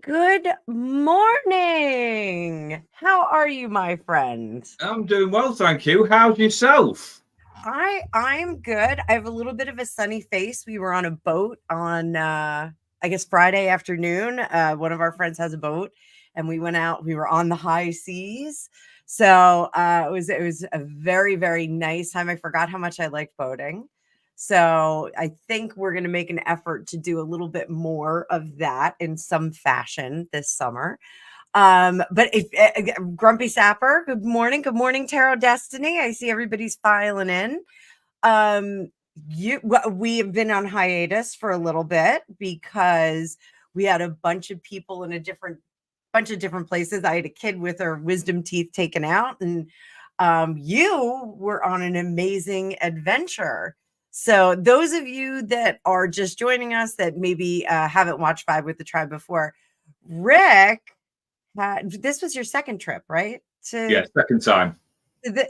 Good morning. How are you, my friend? I'm doing well, thank you. How's yourself? I'm good. I have a little bit of a sunny face. We were on a boat on I guess Friday afternoon. One of our friends has a boat and we went out. We were on the high seas. So it was a very, very nice time. I forgot how much I liked boating. So I think we're gonna make an effort to do a little bit more of that in some fashion this summer. But if Grumpy Sapper, good morning. Good morning, Tarot Destiny. I see everybody's filing in. Um, we have been on hiatus for a little bit because we had a bunch of people in a bunch of different places. I had a kid with her wisdom teeth taken out, and you were on an amazing adventure. So, those of you that are just joining us that maybe haven't watched Five with the Tribe before, Rick this was your second trip, right? Yeah, second time.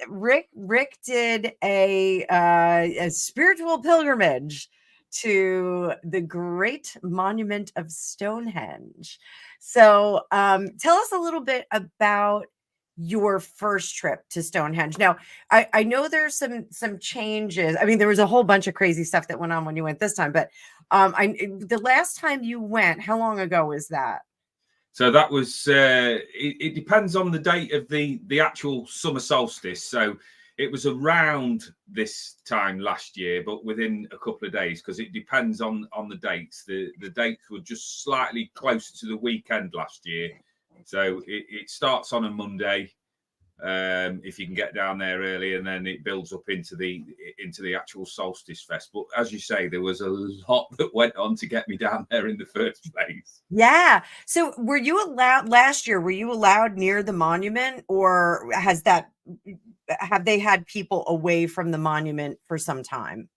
Rick did a spiritual pilgrimage to the great monument of Stonehenge. So, tell us a little bit about your first trip to Stonehenge. Now, I know there's some changes. I mean, there was a whole bunch of crazy stuff that went on when you went this time, but the last time you went, how long ago was that? So that was. It depends on the date of the actual summer solstice. So it was around this time last year, but within a couple of days because it depends on the dates. The dates were just slightly closer to the weekend last year. So it starts on a Monday. If you can get down there early, and then it builds up into the actual solstice fest. But as you say, there was a lot that went on to get me down there in the first place. Yeah. So were you allowed last year? Were you allowed near the monument, or have they had people away from the monument for some time?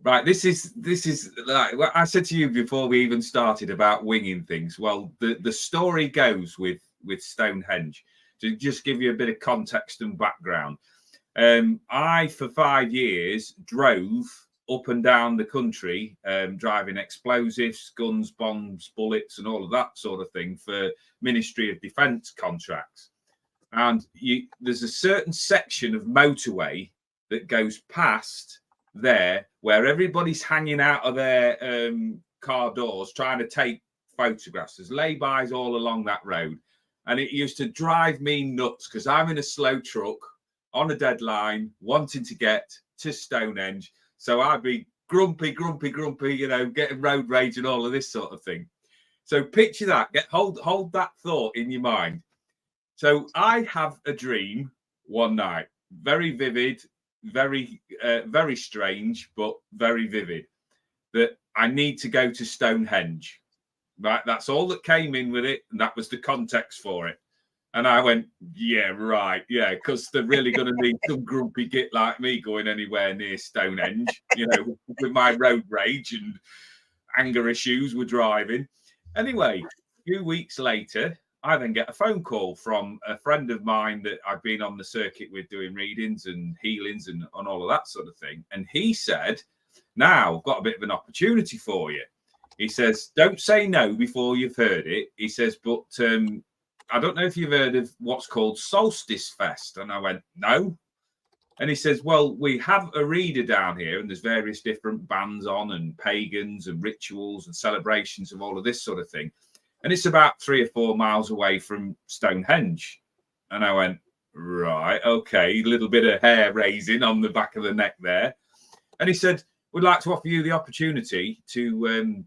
Right, this is like what I said to you before we even started about winging things. Well, the story goes with Stonehenge to just give you a bit of context and background. I, for 5 years, drove up and down the country, driving explosives, guns, bombs, bullets, and all of that sort of thing for Ministry of Defence contracts. And there's a certain section of motorway that goes past there where everybody's hanging out of their car doors trying to take photographs. There's laybys all along that road. And it used to drive me nuts because I'm in a slow truck on a deadline, wanting to get to Stonehenge. So I'd be grumpy, getting road rage and all of this sort of thing. So picture that. Hold that thought in your mind. So I have a dream one night, very vivid, very strange, but very vivid, that I need to go to Stonehenge. Right, that's all that came in with it, and that was the context for it. And I went, yeah, right, yeah, because they're really going to need some grumpy git like me going anywhere near Stonehenge, with my road rage and anger issues with driving. Anyway, a few weeks later, I then get a phone call from a friend of mine that I've been on the circuit with doing readings and healings and all of that sort of thing. And he said, now I've got a bit of an opportunity for you. He says, don't say no before you've heard it. He says, but I don't know if you've heard of what's called Solstice Fest. And I went, no. And he says, well, we have a reader down here, and there's various different bands on and pagans and rituals and celebrations of all of this sort of thing. And it's about 3 or 4 miles away from Stonehenge. And I went, right, okay, a little bit of hair raising on the back of the neck there. And he said, we'd like to offer you the opportunity to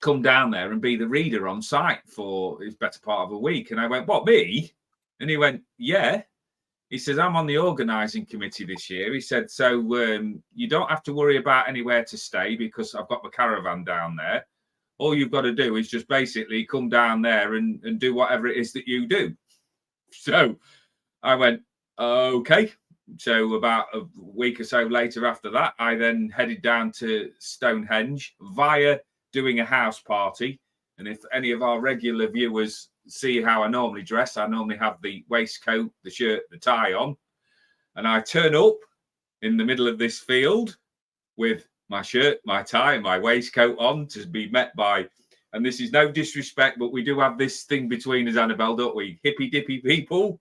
come down there and be the reader on site for his better part of a week. And I went, what, me? And he went, yeah. He says, I'm on the organising committee this year. He said, so you don't have to worry about anywhere to stay because I've got the caravan down there. All you've got to do is just basically come down there and do whatever it is that you do. So I went, okay. So about a week or so later after that, I then headed down to Stonehenge via doing a house party. And if any of our regular viewers see how I normally dress, I normally have the waistcoat, the shirt, the tie on. And I turn up in the middle of this field with my shirt, my tie, and my waistcoat on to be met by and this is no disrespect, but we do have this thing between us, Annabelle, don't we? Hippy dippy people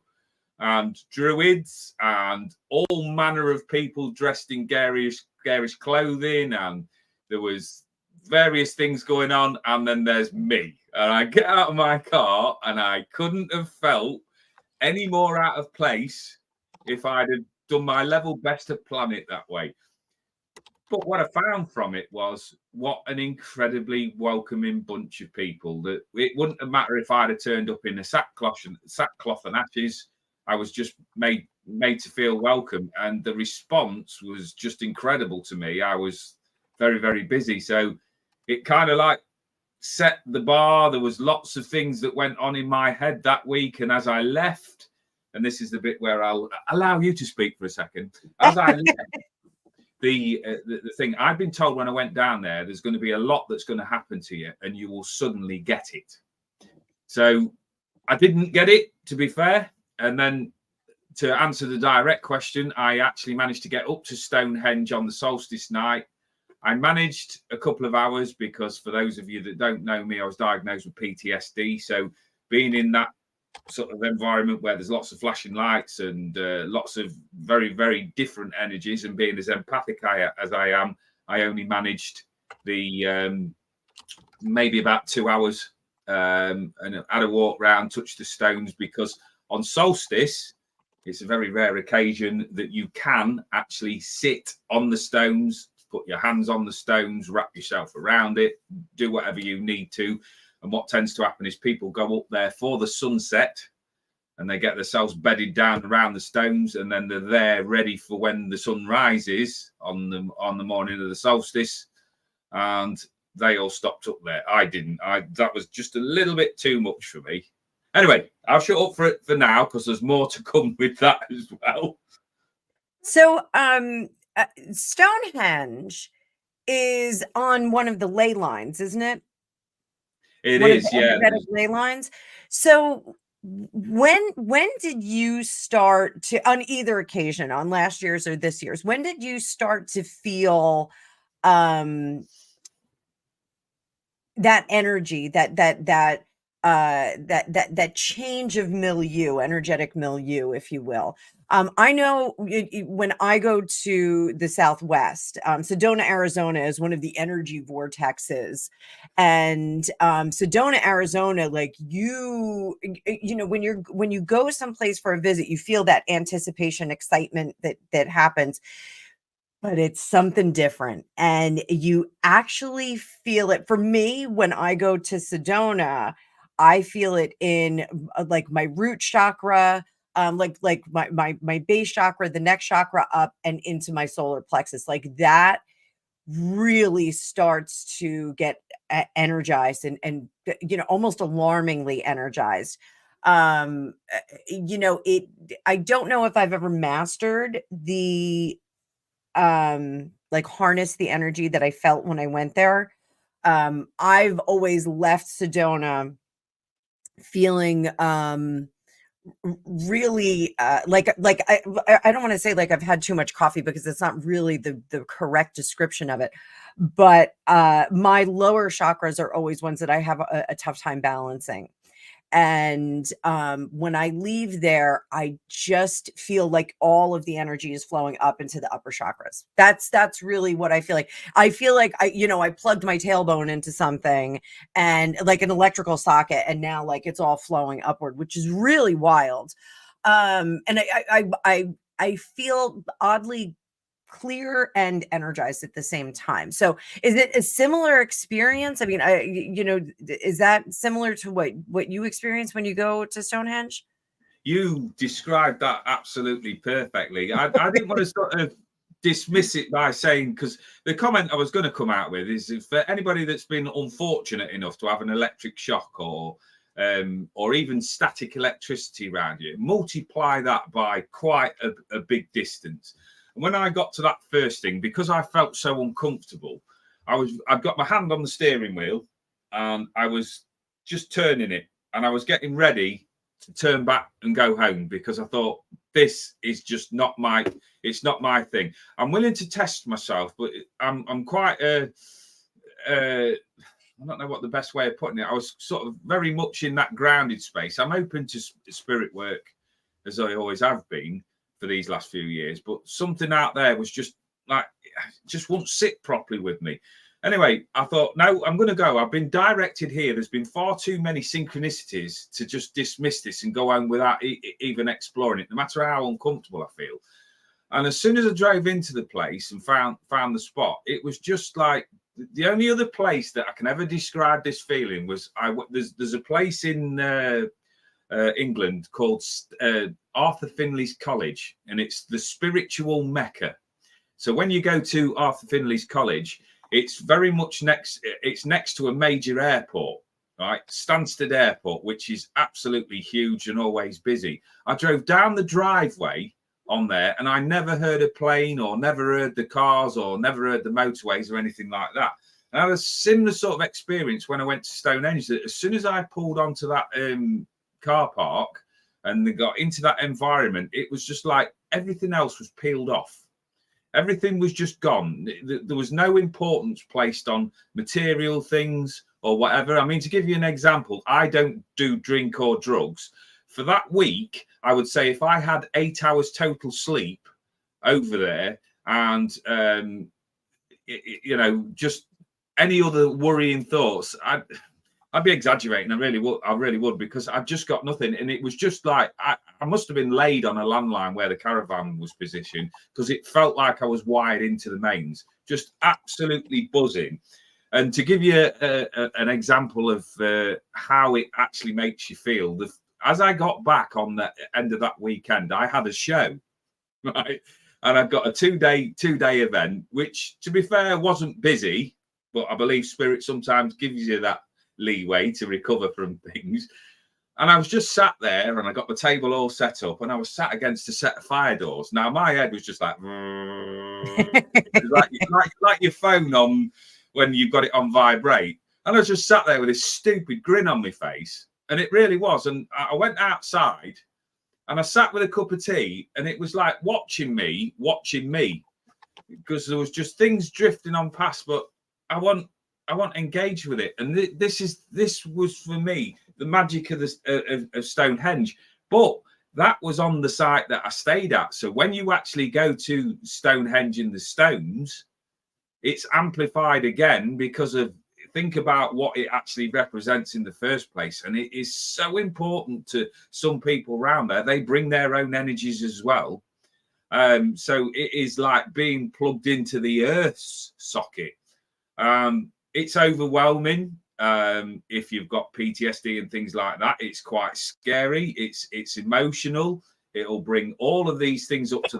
and druids and all manner of people dressed in garish clothing, and there was various things going on, and then there's me, and I get out of my car and I couldn't have felt any more out of place if I'd have done my level best to plan it that way. But what I found from it was what an incredibly welcoming bunch of people. That it wouldn't have mattered if I'd have turned up in a sackcloth and ashes. I was just made to feel welcome, and the response was just incredible to me. I was very, very busy, so it kind of like set the bar. There was lots of things that went on in my head that week, and as I left, and this is the bit where I'll allow you to speak for a second. As I left, the thing I'd been told when I went down there's going to be a lot that's going to happen to you, and you will suddenly get it. So I didn't get it, to be fair. And then to answer the direct question, I actually managed to get up to Stonehenge on the solstice night. I managed a couple of hours because, for those of you that don't know me, I was diagnosed with PTSD. So being in that sort of environment where there's lots of flashing lights and lots of very, very different energies, and being as empathic as I am, I only managed the maybe about 2 hours and had a walk round, touched the stones, because on solstice, it's a very rare occasion that you can actually sit on the stones, put your hands on the stones, wrap yourself around it, do whatever you need to. And what tends to happen is people go up there for the sunset and they get themselves bedded down around the stones, and then they're there ready for when the sun rises on the morning of the solstice. And they all stopped up there. I didn't. That was just a little bit too much for me. Anyway, I'll shut up for it for now, because there's more to come with that as well. So, Stonehenge is on one of the ley lines, isn't it? It One is, of the yeah. energetic ley lines. So, when did you start to, on either occasion, on last year's or this year's, when did you start to feel that energy, that change of milieu, energetic milieu, if you will? I know when I go to the Southwest, Sedona, Arizona is one of the energy vortexes. And Sedona, Arizona, like you know, when you go someplace for a visit, you feel that anticipation, excitement that happens. But it's something different, and you actually feel it. For me, when I go to Sedona, I feel it in like my root chakra, like my base chakra, the next chakra up and into my solar plexus. Like that really starts to get energized and you know, almost alarmingly energized. You know, I don't know if I've ever mastered the like harness the energy that I felt when I went there. I've always left Sedona feeling really like I don't want to say like I've had too much coffee, because it's not really the correct description of it. But my lower chakras are always ones that I have a tough time balancing. And when I leave there, I just feel like all of the energy is flowing up into the upper chakras. That's really what I feel like. I feel like I plugged my tailbone into something, and like an electrical socket, and now like it's all flowing upward, which is really wild. And I feel oddly clear and energized at the same time. So is it a similar experience? I mean, is that similar to what you experience when you go to Stonehenge? You described that absolutely perfectly. I didn't want to sort of dismiss it by saying, because the comment I was going to come out with is, if for anybody that's been unfortunate enough to have an electric shock or even static electricity around you, multiply that by quite a big distance. And when I got to that first thing, because I felt so uncomfortable, I'd got my hand on the steering wheel and I was just turning it, and I was getting ready to turn back and go home, because I thought, this is just not my thing. I'm willing to test myself, but I'm quite I don't know what the best way of putting it. I was sort of very much in that grounded space. I'm open to spirit work, as I always have been for these last few years, but something out there was just like, just won't sit properly with me. Anyway, I thought, no, I'm going to go. I've been directed here. There's been far too many synchronicities to just dismiss this and go on without even exploring it, no matter how uncomfortable I feel. And as soon as I drove into the place and found the spot, it was just like, the only other place that I can ever describe this feeling was there's a place in England called Arthur Finley's College, and it's the spiritual Mecca. So when you go to Arthur Finley's College, it's very much next to a major airport, right? Stansted Airport, which is absolutely huge and always busy. I drove down the driveway on there, and I never heard a plane or never heard the cars or never heard the motorways or anything like that. And I had a similar sort of experience when I went to Stonehenge, that as soon as I pulled onto that car park and got into that environment, it was just like everything else was peeled off. Everything was just gone. There was no importance placed on material things or whatever. I mean, to give you an example, I don't do drink or drugs. For that week, I would say if I had 8 hours total sleep over there and, just any other worrying thoughts, I'd be exaggerating. I really would, because I've just got nothing. And it was just like, I must have been laid on a landline where the caravan was positioned, because it felt like I was wired into the mains, just absolutely buzzing. And to give you an example of how it actually makes you feel, as I got back on the end of that weekend, I had a show, right? And I've got a two-day event, which, to be fair, wasn't busy, but I believe spirit sometimes gives you that leeway to recover from things. And I was just sat there, and I got the table all set up, and I was sat against a set of fire doors. Now my head was just like, like your phone on when you've got it on vibrate. And I was just sat there with this stupid grin on my face, and it really was. And I went outside, and I sat with a cup of tea, and it was like watching me, because there was just things drifting on past, but I want engaged with it. And this was for me the magic of of Stonehenge. But that was on the site that I stayed at. So when you actually go to Stonehenge in the stones, it's amplified again, because of, think about what it actually represents in the first place. And it is so important to some people around there. They bring their own energies as well. So it is like being plugged into the Earth's socket. It's overwhelming. If you've got PTSD and things like that, it's quite scary. It's emotional. It'll bring all of these things up to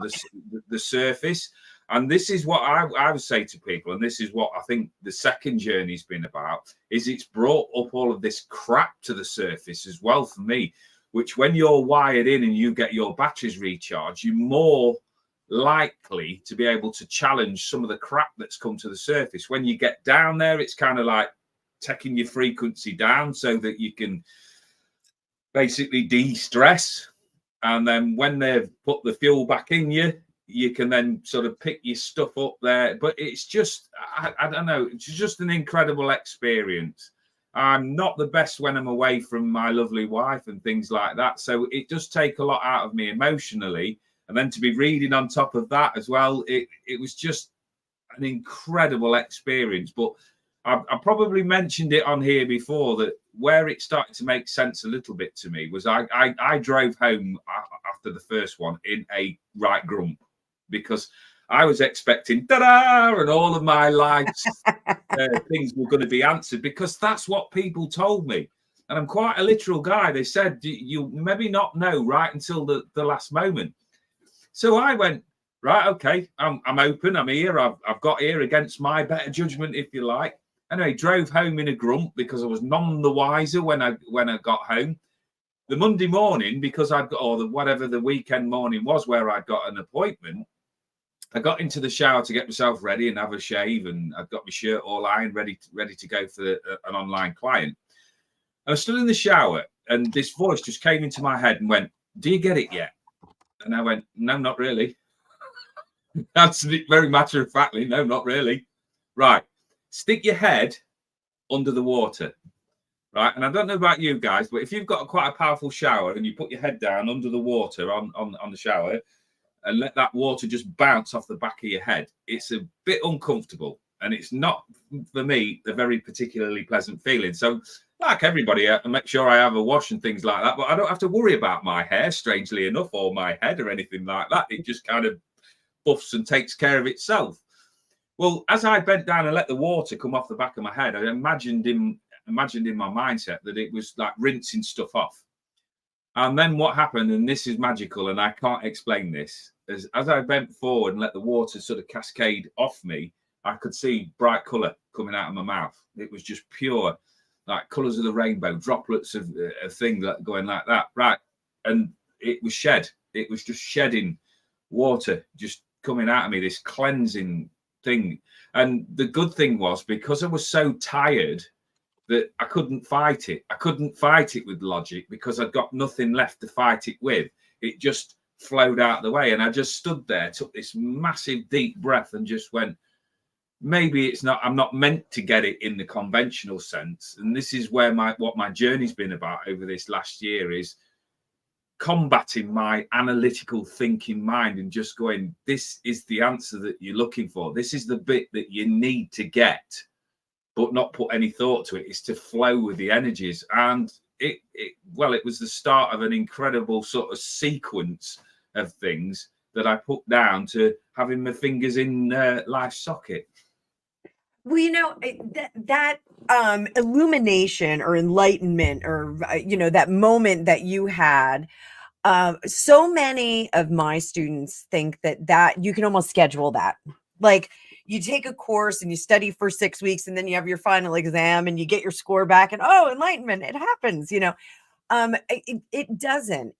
the surface. And this is what I would say to people, and this is what I think the second journey's been about, is it's brought up all of this crap to the surface as well for me, which when you're wired in and you get your batteries recharged, you're more likely to be able to challenge some of the crap that's come to the surface. When you get down there, it's kind of like taking your frequency down so that you can basically de-stress. And then when they've put the fuel back in you can then sort of pick your stuff up there. But it's just, I don't know, it's just an incredible experience. I'm not the best when I'm away from my lovely wife and things like that. So it does take a lot out of me emotionally. And then to be reading on top of that as well, it was just an incredible experience. But I probably mentioned it on here before, that where it started to make sense a little bit to me was I drove home after the first one in a right grump, because I was expecting ta-da, and all of my life's things were going to be answered, because that's what people told me. And I'm quite a literal guy. They said, you maybe not know right until the last moment. So I went, right, okay, I'm open, I'm here, I've got here against my better judgment, if you like. Anyway, drove home in a grump, because I was none the wiser when I got home. The Monday morning, because I'd got, or whatever the weekend morning was where I'd got an appointment, I got into the shower to get myself ready and have a shave, and I'd got my shirt all ironed, ready to go for an online client. And I stood in the shower, and this voice just came into my head and went, "Do you get it yet?" And I went, "No, not really." That's very matter of factly, "No, not really." Right, stick your head under the water, right? And I don't know about you guys, but if you've got quite a powerful shower and you put your head down under the water on the shower and let that water just bounce off the back of your head, it's a bit uncomfortable. And it's not, for me, a very particularly pleasant feeling. So, like everybody, I make sure I have a wash and things like that, but I don't have to worry about my hair, strangely enough, or my head or anything like that. It just kind of buffs and takes care of itself. Well, as I bent down and let the water come off the back of my head, I imagined in my mindset that it was like rinsing stuff off. And then what happened, and this is magical, and I can't explain this, as I bent forward and let the water sort of cascade off me, I could see bright colour coming out of my mouth. It was just pure, like colours of the rainbow, droplets of a thing that going like that, right? And it was shed. It was just shedding water, just coming out of me, this cleansing thing. And the good thing was, because I was so tired that I couldn't fight it. I couldn't fight it with logic because I'd got nothing left to fight it with. It just flowed out the way. And I just stood there, took this massive deep breath and just went, maybe it's not, I'm not meant to get it in the conventional sense. And this is where what my journey's been about over this last year is combating my analytical thinking mind and just going, this is the answer that you're looking for. This is the bit that you need to get, but not put any thought to it. It's to flow with the energies. And it was the start of an incredible sort of sequence of things that I put down to having my fingers in life's socket. Well, that illumination or enlightenment or, that moment that you had, so many of my students think that you can almost schedule that. Like, you take a course and you study for 6 weeks and then you have your final exam and you get your score back and, oh, enlightenment, it happens. It doesn't.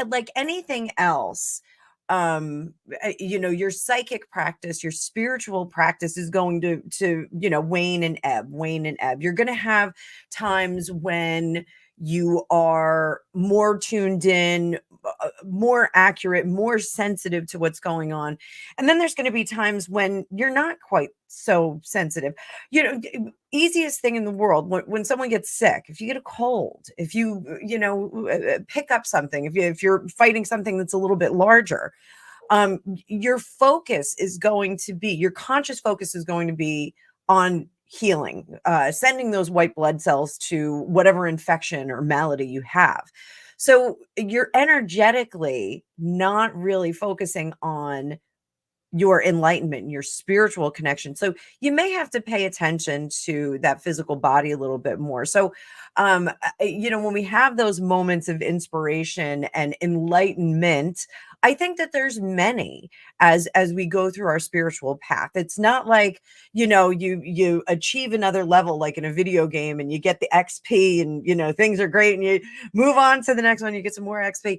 Like anything else, your psychic practice, your spiritual practice is going to wane and ebb, wane and ebb. You're going to have times when you are more tuned in, more accurate, more sensitive to what's going on. And then there's going to be times when you're not quite so sensitive. Easiest thing in the world, when someone gets sick, if you get a cold, if you, pick up something, if you're fighting something that's a little bit larger, your conscious focus is going to be on healing, sending those white blood cells to whatever infection or malady you have. So you're energetically not really focusing on your enlightenment, your spiritual connection. So you may have to pay attention to that physical body a little bit more. So, when we have those moments of inspiration and enlightenment, I think that there's many as we go through our spiritual path. It's not like, you achieve another level like in a video game and you get the XP and, things are great and you move on to the next one, you get some more XP.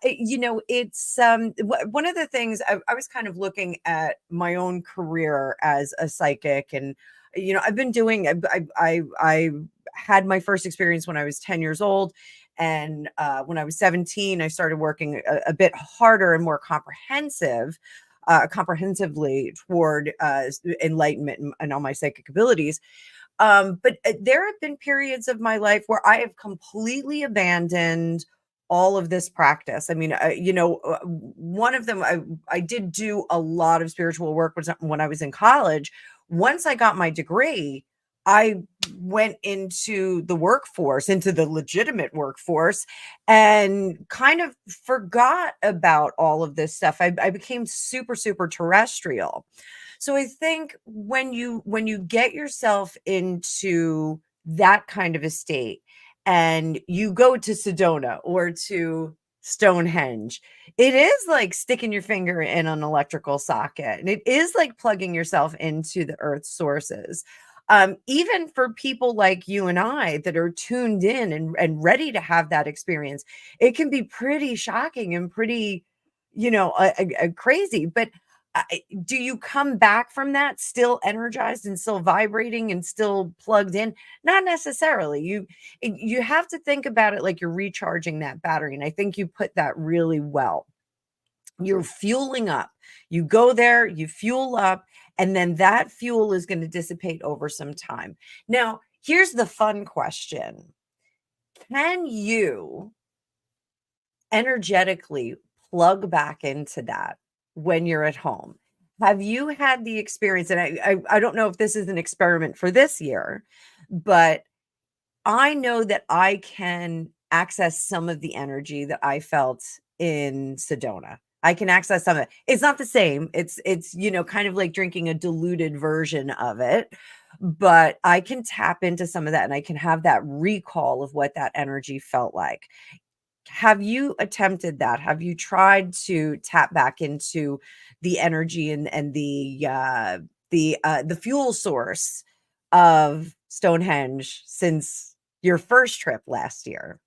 It's one of the things I was kind of looking at my own career as a psychic, and I've been doing. I had my first experience when I was 10 years old, and when I was 17, I started working a bit harder and more comprehensively toward enlightenment and all my psychic abilities. But there have been periods of my life where I have completely abandoned all of this practice. I mean, one of them, I did do a lot of spiritual work when I was in college. Once I got my degree, I went into the workforce, into the legitimate workforce, and kind of forgot about all of this stuff. I became super, super terrestrial. So I think when you get yourself into that kind of a state and you go to Sedona or to Stonehenge, it is like sticking your finger in an electrical socket, and it is like plugging yourself into the earth's sources. Even for people like you and I that are tuned in and ready to have that experience, it can be pretty shocking and pretty, crazy. But do you come back from that still energized and still vibrating and still plugged in? Not necessarily. You have to think about it like you're recharging that battery, and I think you put that really well. You're fueling up. You go there, you fuel up, And then that fuel is going to dissipate over some time. Now, here's the fun question. Can you energetically plug back into that when you're at home? Have you had the experience? And I don't know if this is an experiment for this year, but I know that I can access some of the energy that I felt in Sedona. I can access some of it. It's not the same. It's kind of like drinking a diluted version of it, but I can tap into some of that and I can have that recall of what that energy felt like. Have you attempted that? Have you tried to tap back into the energy and the fuel source of Stonehenge since your first trip last year?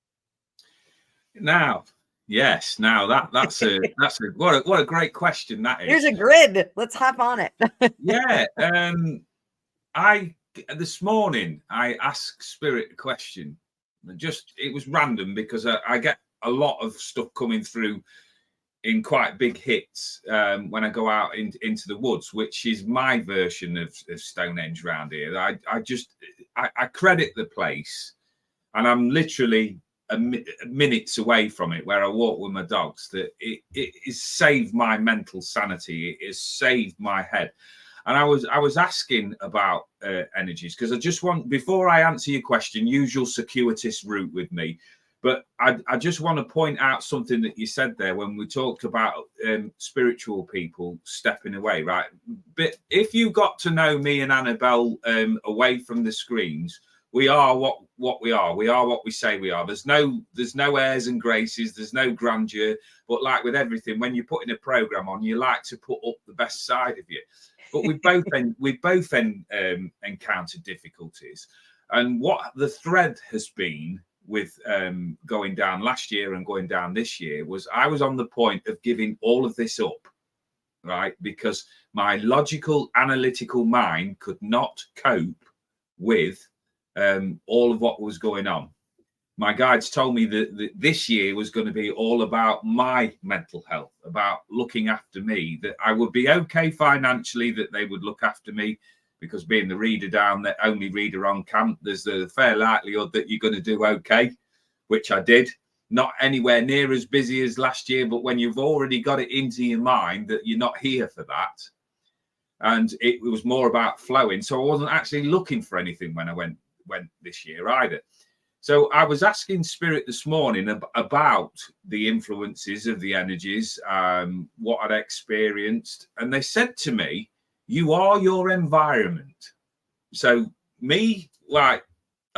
Now, yes, now that's a what a great question that Here's is. a grid. Let's hop on it. Yeah, I this morning I asked Spirit a question. Just it was random because I get a lot of stuff coming through in quite big hits when I go out into the woods, which is my version of Stonehenge round here. I credit the place, and I'm literally minutes away from it, where I walk with my dogs. That it has saved my mental sanity. It has saved my head. And I was asking about energies because I just want, before I answer your question, usual circuitous route with me. But I just want to point out something that you said there when we talked about spiritual people stepping away, right? But if you got to know me and Annabelle away from the screens, we are what we are. We are what we say we are. There's no airs and graces. There's no grandeur. But like with everything, when you're putting a program on, you like to put up the best side of you. But we both encountered difficulties, and what the thread has been with going down last year and going down this year was I was on the point of giving all of this up, right? Because my logical, analytical mind could not cope with all of what was going on. My guides told me that this year was going to be all about my mental health, about looking after me, that I would be okay financially, that they would look after me, because being the reader down there, only reader on camp, there's a fair likelihood that you're going to do okay, which I did. Not anywhere near as busy as last year, but when you've already got it into your mind that you're not here for that, and it was more about flowing. So I wasn't actually looking for anything when I went this year either. So I was asking Spirit this morning about the influences of the energies, what I'd experienced. And they said to me, you are your environment. So me, like,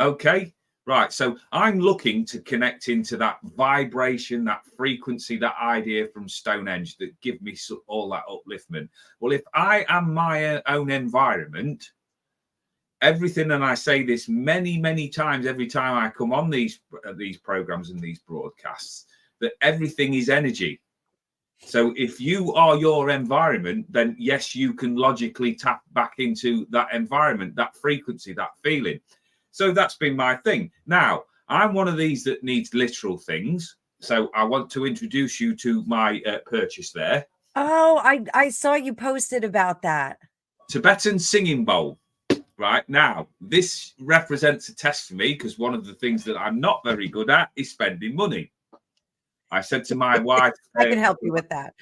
okay, right. So I'm looking to connect into that vibration, that frequency, that idea from Stonehenge that give me all that upliftment. Well, if I am my own environment, everything, and I say this many times every time I come on these programs and these broadcasts, that everything is energy. So if you are your environment, then yes, you can logically tap back into that environment, that frequency, that feeling. So that's been my thing. Now, I'm one of these that needs literal things. So I want to introduce you to my purchase there. Oh, I saw you posted about that. Tibetan singing bowl. Right now, this represents a test for me because one of the things that I'm not very good at is spending money. I said to my wife, I can help you with that.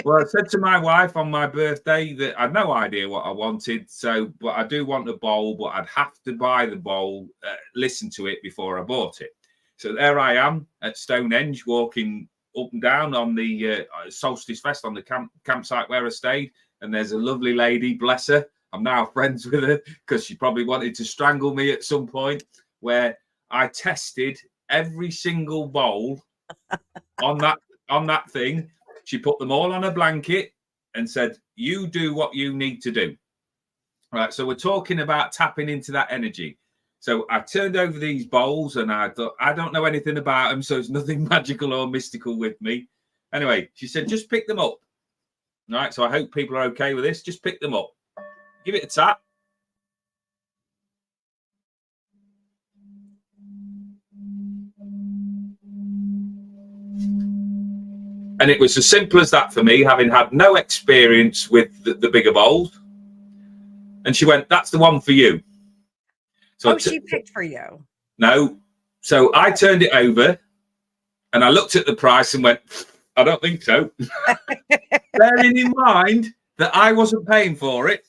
well, I said to my wife on my birthday that I had no idea what I wanted. So, but I do want a bowl, but I'd have to buy the bowl, listen to it before I bought it. So there I am at Stonehenge, walking up and down on the Solstice Fest on the campsite where I stayed. And there's a lovely lady, bless her. I'm now friends with her because she probably wanted to strangle me at some point, where I tested every single bowl on that thing. She put them all on a blanket and said, you do what you need to do. Right. So we're talking about tapping into that energy. So I turned over these bowls and I thought, I don't know anything about them. So it's nothing magical or mystical with me. Anyway, she said, just pick them up. All right. So I hope people are okay with this. Just pick them up. Give it a tap. And it was as simple as that for me, having had no experience with the bigger bowls. And she went, "That's the one for you." So she picked for you. no. So I turned it over and I looked at the price and went, "I don't think so." Bearing in mind that I wasn't paying for it.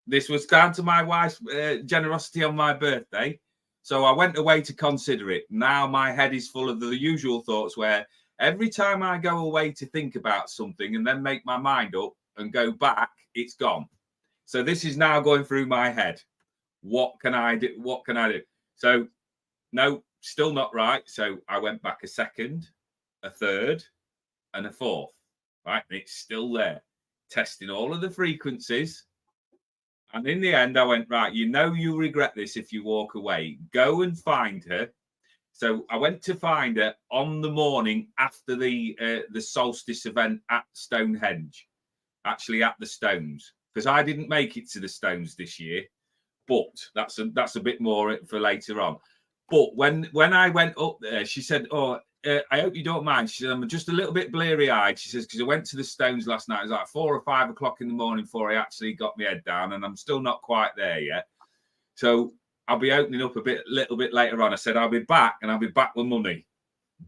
This was down to my wife's generosity on my birthday. So I went away to consider it. Now my head is full of the usual thoughts where every time I go away to think about something and then make my mind up and go back, it's gone. So this is now going through my head. What can I do? What can I do? So no, still not right. So I went back a second, a third, and a fourth. Right. And it's still there, testing all of the frequencies. And in the end, I went, right, you'll regret this if you walk away. Go and find her. So I went to find her on the morning after the solstice event at Stonehenge, actually at the Stones, because I didn't make it to the Stones this year. But that's a bit more for later on. But when I went up there, she said, "Oh, I hope you don't mind." She said, "I'm just a little bit bleary-eyed." She says, "Because I went to the Stones last night. It was like 4 or 5 o'clock in the morning before I actually got my head down, and I'm still not quite there yet. So I'll be opening up a little bit later on." I said, "I'll be back, and I'll be back with money."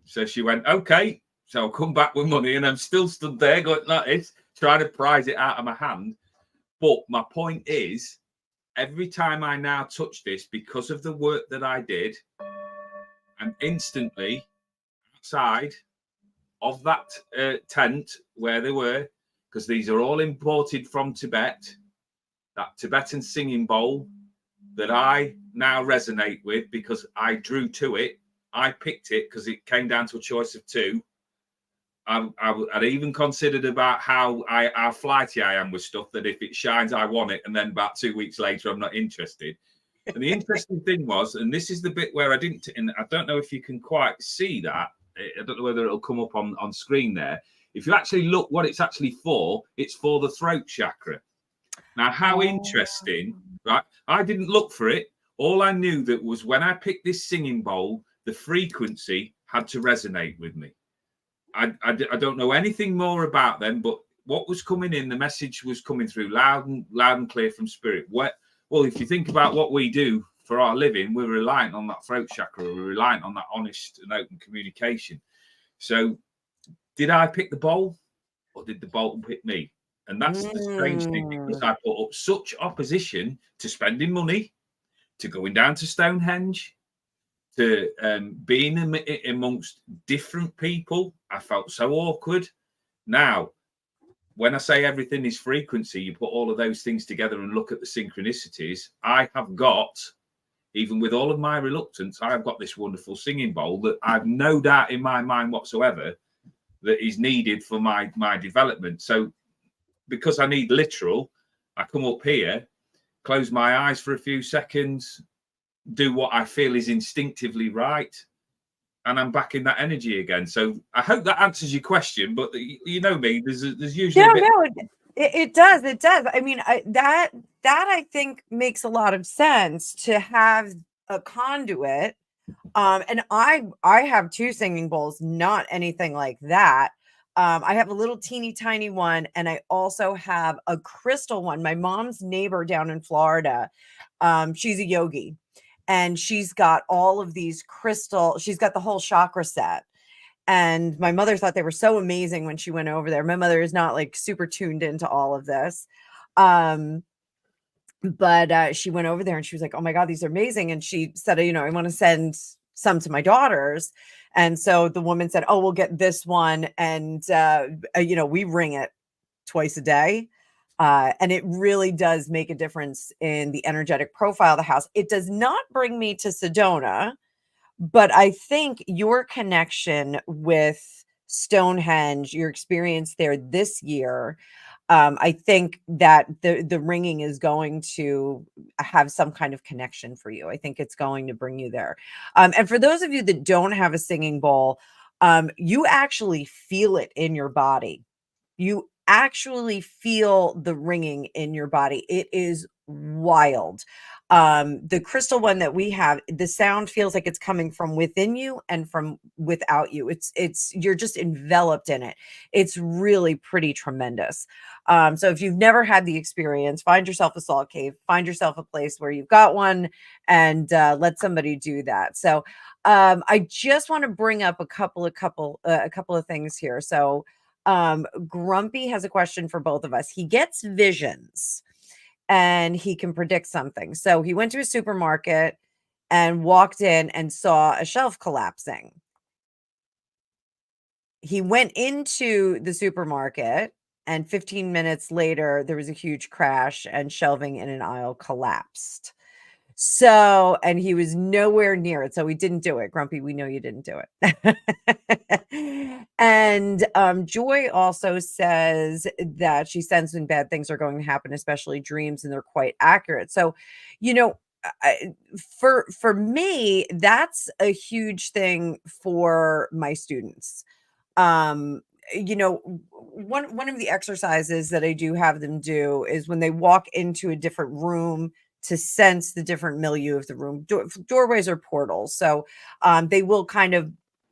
So she went, "Okay." So I'll come back with money, and I'm still stood there going like this, trying to prize it out of my hand. But my point is, every time I now touch this, because of the work that I did, and instantly outside of that tent where they were, because these are all imported from Tibet, that Tibetan singing bowl that I now resonate with because I drew to it. I picked it because it came down to a choice of two. I'd even considered about how flighty I am with stuff, that if it shines, I want it. And then about 2 weeks later, I'm not interested. And the interesting thing was, and this is the bit where I didn't, and I don't know if you can quite see that. I don't know whether it'll come up on screen there. If you actually look what it's actually for, it's for the throat chakra. Now, how interesting, right? I didn't look for it. All I knew that was when I picked this singing bowl, the frequency had to resonate with me. I don't know anything more about them, but what was coming in, the message was coming through loud and clear from spirit. Well, if you think about what we do for our living, we're reliant on that throat chakra. We're reliant on that honest and open communication. So did I pick the bowl, or did the bowl pick me? And that's the strange thing, because I put up such opposition to spending money, to going down to Stonehenge, to being amongst different people. I felt so awkward. Now, when I say everything is frequency, you put all of those things together and look at the synchronicities. I have got, even with all of my reluctance, I have got this wonderful singing bowl that I've no doubt in my mind whatsoever that is needed for my development. So because I need literal, I come up here, close my eyes for a few seconds, do what I feel is instinctively right, and I'm back in that energy again. So I hope that answers your question. But you know me, there's usually it does. I mean, that I think makes a lot of sense, to have a conduit. And I have 2 singing bowls, not anything like that. I have a little teeny tiny one, and I also have a crystal one. My mom's neighbor down in Florida, she's a yogi, and she's got all of these she's got the whole chakra set. And my mother thought they were so amazing when she went over there. My mother is not like super tuned into all of this. But she went over there and she was like, "Oh my God, these are amazing." And she said, "I want to send some to my daughters." And so the woman said, "Oh, we'll get this one." And, we ring it twice a day. And it really does make a difference in the energetic profile of the house. It does not bring me to Sedona, but I think your connection with Stonehenge, your experience there this year, I think that the ringing is going to have some kind of connection for you. I think it's going to bring you there. And for those of you that don't have a singing bowl, you actually feel it in your body. You actually feel the ringing in your body. It is wild. The crystal one that we have, the sound feels like it's coming from within you and from without you. It's you're just enveloped in it. It's really pretty tremendous. So if you've never had the experience, find yourself a salt cave, find yourself a place where you've got one, and let somebody do that. So I just want to bring up a couple of things here. So Grumpy has a question for both of us. He gets visions and he can predict something. So he went to a supermarket and walked in and saw a shelf collapsing. He went into the supermarket, and 15 minutes later, there was a huge crash and shelving in an aisle collapsed. So, and he was nowhere near it, so he didn't do it. Grumpy, we know you didn't do it. And, Joy also says that she sensed when bad things are going to happen, especially dreams, and they're quite accurate. So, you know, for me, that's a huge thing for my students. Um, one of the exercises that I do have them do is when they walk into a different room to sense the different milieu of the room. Doorways are portals, so they will kind of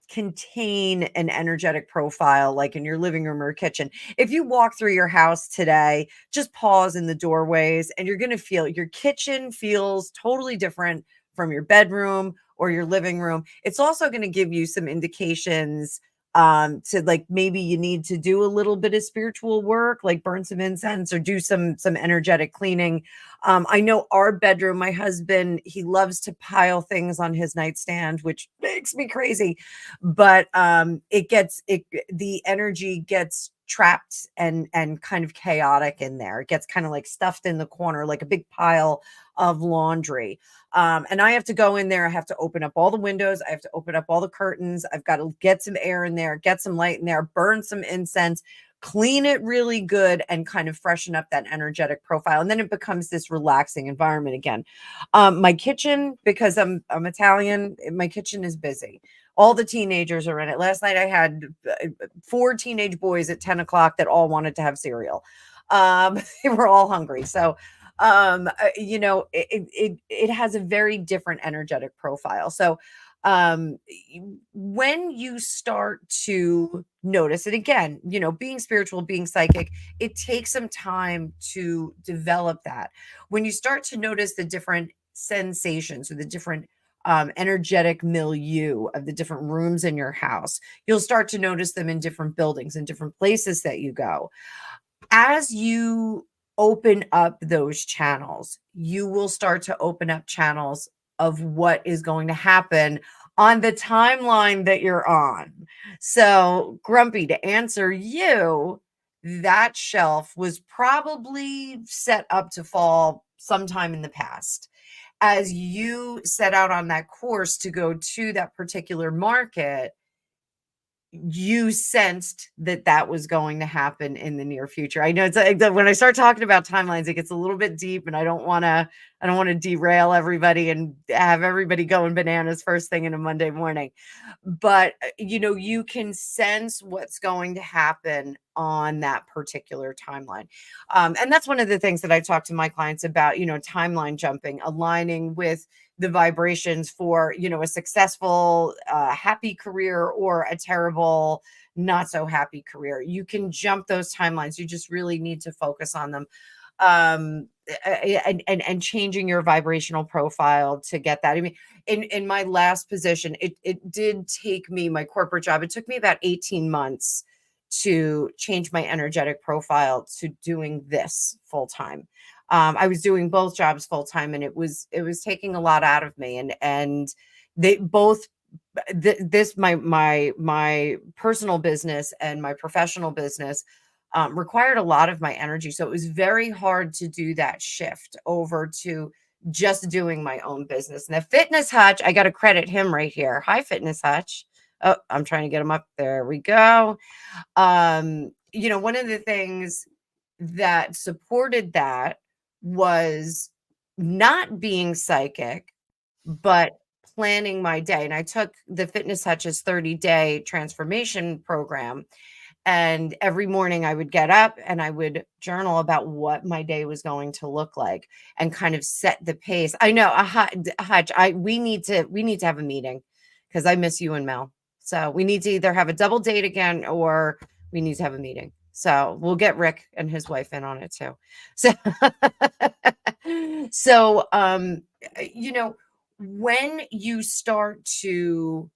contain an energetic profile, like in your living room or kitchen. If you walk through your house today, just pause in the doorways, and you're going to feel your kitchen feels totally different from your bedroom or your living room. It's also going to give you some indications to like maybe you need to do a little bit of spiritual work, like burn some incense or do some energetic cleaning. I know our bedroom, my husband, he loves to pile things on his nightstand, which makes me crazy, but the energy gets trapped and kind of chaotic in there. It gets kind of like stuffed in the corner like a big pile of laundry. And I have to go in there. I have to open up all the windows. I have to open up all the curtains. I've got to get some air in there, get some light in there, burn some incense, clean it really good, and kind of freshen up that energetic profile. And then it becomes this relaxing environment again. My kitchen, because I'm Italian, my kitchen is busy. All the teenagers are in it. Last night I had 4 teenage boys at 10 o'clock that all wanted to have cereal. They were all hungry. So it has a very different energetic profile. So when you start to notice it again, being spiritual, being psychic, it takes some time to develop that. When you start to notice the different sensations or the different energetic milieu of the different rooms in your house, you'll start to notice them in different buildings and different places that you go. As you open up those channels, you will start to open up channels of what is going to happen on the timeline that you're on. So, Grumpy, to answer you, that shelf was probably set up to fall sometime in the past. As you set out on that course to go to that particular market, you sensed that that was going to happen in the near future. I know it's like when I start talking about timelines, it gets a little bit deep, and I don't want to derail everybody and have everybody going bananas first thing in a Monday morning. But you can sense what's going to happen on that particular timeline. And that's one of the things that I talk to my clients about, timeline jumping, aligning with the vibrations for a successful happy career or a terrible not so happy career. You can jump those timelines. You just really need to focus on them, and changing your vibrational profile to get that. I mean, in my last position, it did take me, my corporate job, it took me about 18 months to change my energetic profile to doing this full time. I was doing both jobs full time, and it was taking a lot out of me, and they both this my personal business and my professional business required a lot of my energy. So it was very hard to do that shift over to just doing my own business. And the Fitness Hutch, I got to credit him right here. Hi, Fitness Hutch. Oh, I'm trying to get him up. There we go. One of the things that supported that was not being psychic, but planning my day. And I took the Fitness Hutch's 30-day transformation program, And every morning I would get up and I would journal about what my day was going to look like and kind of set the pace. I know, Hutch, we need to have a meeting because I miss you and Mel. So we need to either have a double date again or we need to have a meeting. So we'll get Rick and his wife in on it too. So so when you start to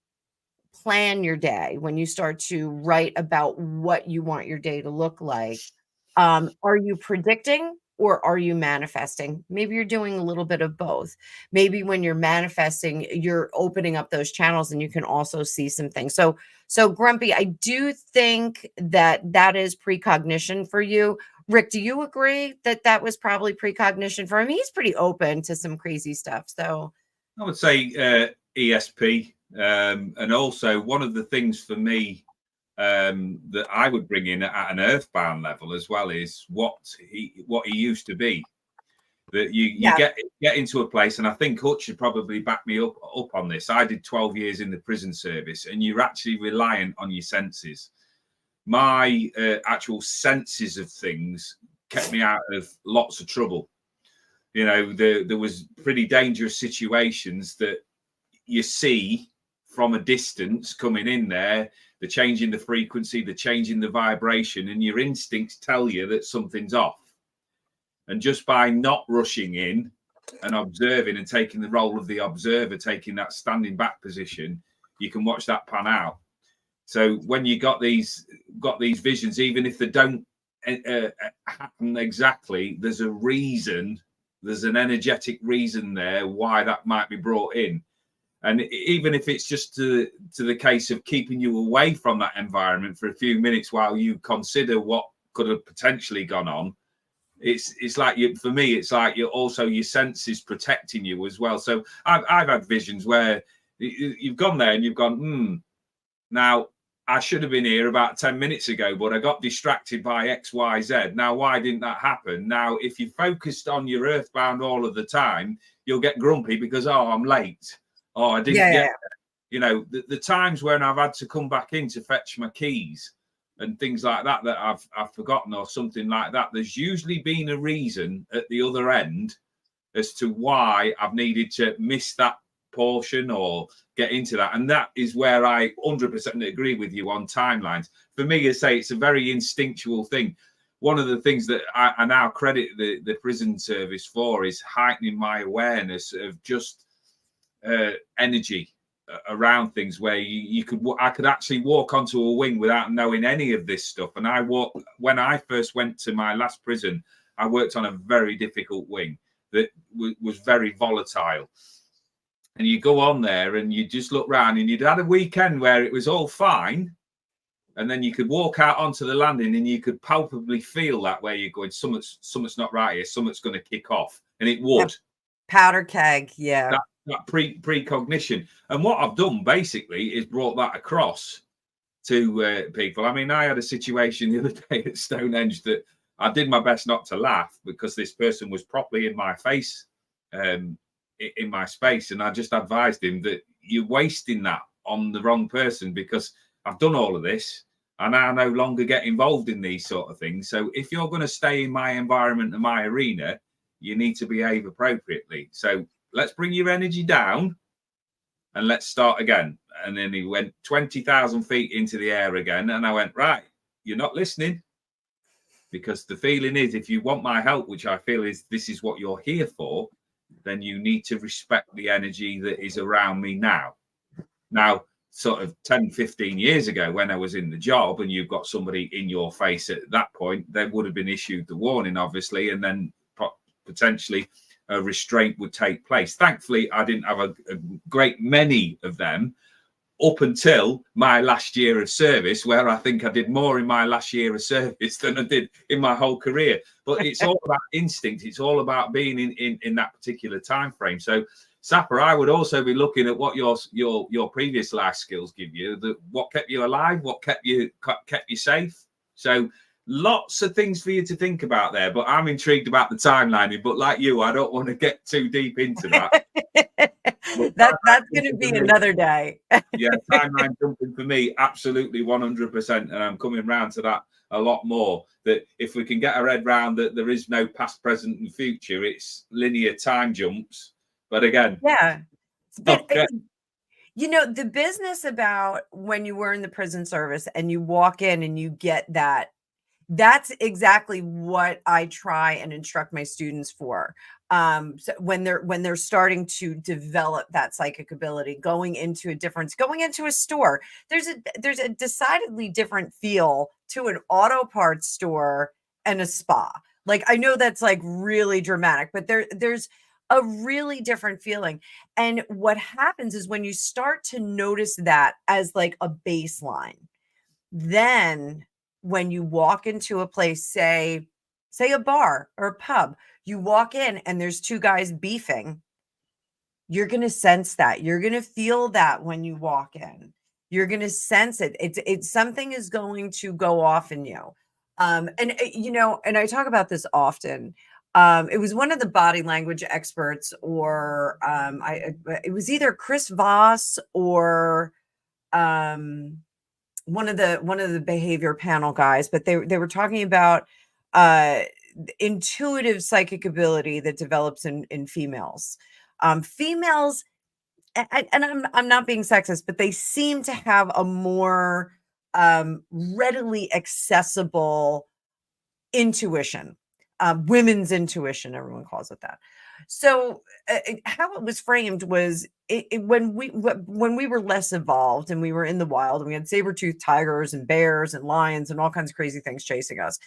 plan your day, when you start to write about what you want your day to look like, are you predicting or are you manifesting? Maybe you're doing a little bit of both. Maybe when you're manifesting, you're opening up those channels and you can also see some things. So Grumpy, I do think that is precognition for you. Rick, do you agree that was probably precognition for him? He's pretty open to some crazy stuff. So I would say ESP. And also one of the things for me that I would bring in at an earthbound level as well is what he used to be. That you get into a place, and I think Hutch should probably back me up on this. I did 12 years in the prison service, and you're actually reliant on your senses. My actual senses of things kept me out of lots of trouble. You know, there was pretty dangerous situations that you see from a distance coming in there, the change in the frequency, the change in the vibration, and your instincts tell you that something's off. And just by not rushing in and observing and taking the role of the observer, taking that standing back position, you can watch that pan out. So when you got these visions, even if they don't happen exactly, there's a reason. There's an energetic reason there why that might be brought in. And even if it's just to the case of keeping you away from that environment for a few minutes while you consider what could have potentially gone on, it's like for me, it's like you're also your senses protecting you as well. So I've had visions where you've gone there and you've gone, now I should have been here about 10 minutes ago, but I got distracted by X, Y, Z. Now, why didn't that happen? Now, if you focused on your earthbound all of the time, you'll get grumpy because, oh, I'm late. Oh, I didn't get, you know, the times when I've had to come back in to fetch my keys and things like that I've forgotten or something like that. There's usually been a reason at the other end as to why I've needed to miss that portion or get into that. And that is where I 100% agree with you on timelines. For me, I say it's a very instinctual thing. One of the things that I now credit the prison service for is heightening my awareness of just energy around things, where I could actually walk onto a wing without knowing any of this stuff. And when I first went to my last prison, I worked on a very difficult wing that was very volatile. And you go on there and you just look around, and you'd had a weekend where it was all fine. And then you could walk out onto the landing and you could palpably feel that where you're going, something's not right here, something's going to kick off. And it would. Powder keg, yeah. That precognition. And what I've done basically is brought that across to people. I mean, I had a situation the other day at Stonehenge that I did my best not to laugh because this person was properly in my face, in my space. And I just advised him that you're wasting that on the wrong person, because I've done all of this and I no longer get involved in these sort of things. So if you're going to stay in my environment and my arena, you need to behave appropriately. So let's bring your energy down and let's start again. And then he went 20,000 feet into the air again. And I went, right, you're not listening. Because the feeling is, if you want my help, which I feel is this is what you're here for, then you need to respect the energy that is around me now. Now, sort of 10, 15 years ago when I was in the job and you've got somebody in your face at that point, there would have been issued the warning, obviously, and then potentially a restraint would take place. Thankfully, I didn't have a great many of them up until my last year of service, where I think I did more in my last year of service than I did in my whole career. But it's all about instinct. It's all about being in that particular time frame. So, Sapper, I would also be looking at what your previous life skills give you. What kept you alive, what kept you safe. So lots of things for you to think about there, but I'm intrigued about the timelining. But like you, I don't want to get too deep into that. But That's timeline going to jumping be for me, another day. yeah, timeline jumping for me, absolutely 100%. And I'm coming round to that a lot more. That if we can get our head round that there is no past, present, and future, it's linear time jumps. But again, Yeah. But okay, the business about when you were in the prison service and you walk in and you get that's exactly what I try and instruct my students for. So when they're starting to develop that psychic ability, going into a store, there's a decidedly different feel to an auto parts store and a spa. Like, I know that's like really dramatic, but there's a really different feeling. And what happens is when you start to notice that as like a baseline, then when you walk into a place, say a bar or a pub, you walk in and there's two guys beefing, you're going to sense that. You're going to feel that when you walk in. You're going to sense it. It's something is going to go off in you. And I talk about this often. It was one of the body language experts, or it was either Chris Voss or um one of the behavior panel guys, but they were talking about uh intuitive psychic ability that develops in females. Females, and I'm not being sexist, but they seem to have a more readily accessible intuition, women's intuition, everyone calls it that. So how it was framed was when we were less evolved and we were in the wild and we had saber-toothed tigers and bears and lions and all kinds of crazy things chasing us,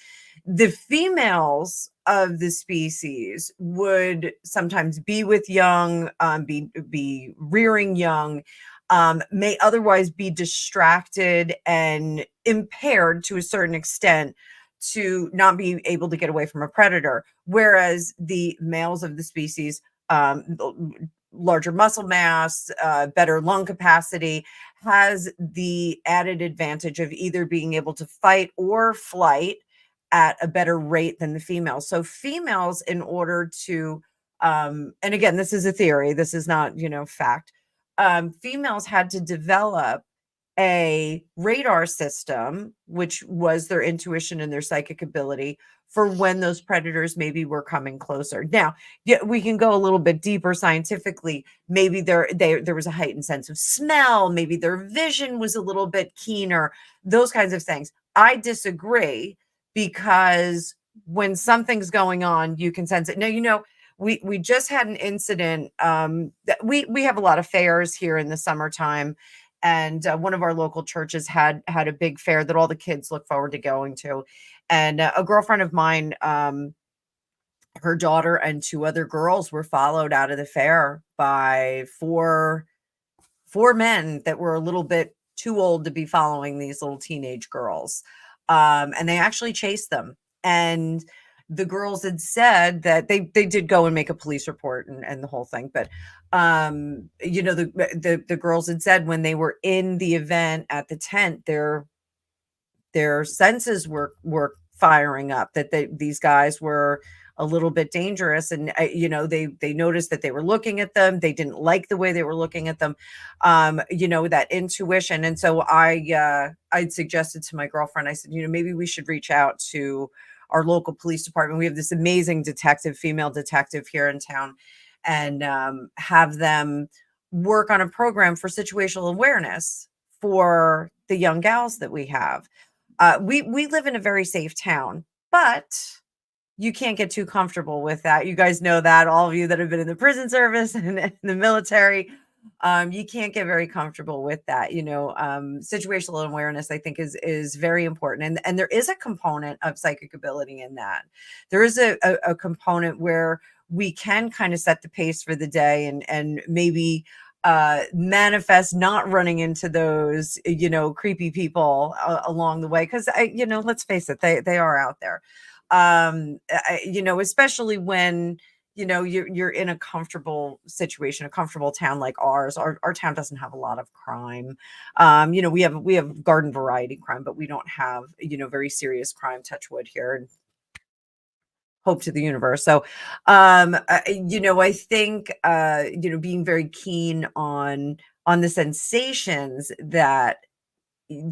the females of the species would sometimes be with young, be rearing young, may otherwise be distracted and impaired to a certain extent to not be able to get away from a predator. Whereas the males of the species, larger muscle mass, better lung capacity, has the added advantage of either being able to fight or flight at a better rate than the females. So females, in order to, and again, this is a theory, this is not, fact. Females had to develop a radar system, which was their intuition and their psychic ability for when those predators maybe were coming closer. Now, yeah, we can go a little bit deeper scientifically. Maybe there was a heightened sense of smell. Maybe their vision was a little bit keener. Those kinds of things. I disagree, because when something's going on, you can sense it. Now, we just had an incident. That we have a lot of fairs here in the summertime, and one of our local churches had a big fair that all the kids look forward to going to. And a girlfriend of mine, her daughter and two other girls were followed out of the fair by four men that were a little bit too old to be following these little teenage girls. And they actually chased them. And the girls had said that they did go and make a police report and the whole thing. But the girls had said when they were in the event at the tent, their senses were firing up, that these guys were a little bit dangerous. And they noticed that they were looking at them, they didn't like the way they were looking at them, that intuition. And so I'd suggested to my girlfriend, I said, maybe we should reach out to our local police department. We have this amazing female detective here in town, and have them work on a program for situational awareness for the young gals that we have. We live in a very safe town, but you can't get too comfortable with that. You guys know that, all of you that have been in the prison service and in the military, you can't get very comfortable with that. Situational awareness, I think, is very important, and there is a component of psychic ability in that. There is a component where we can kind of set the pace for the day, and maybe manifest not running into those creepy people along the way, because let's face it, they are out there. Especially when you're in a comfortable situation, a comfortable town like ours. Our town doesn't have a lot of crime. We have garden variety crime, but we don't have, very serious crime, touch wood here, and hope to the universe. So, I think, being very keen on the sensations that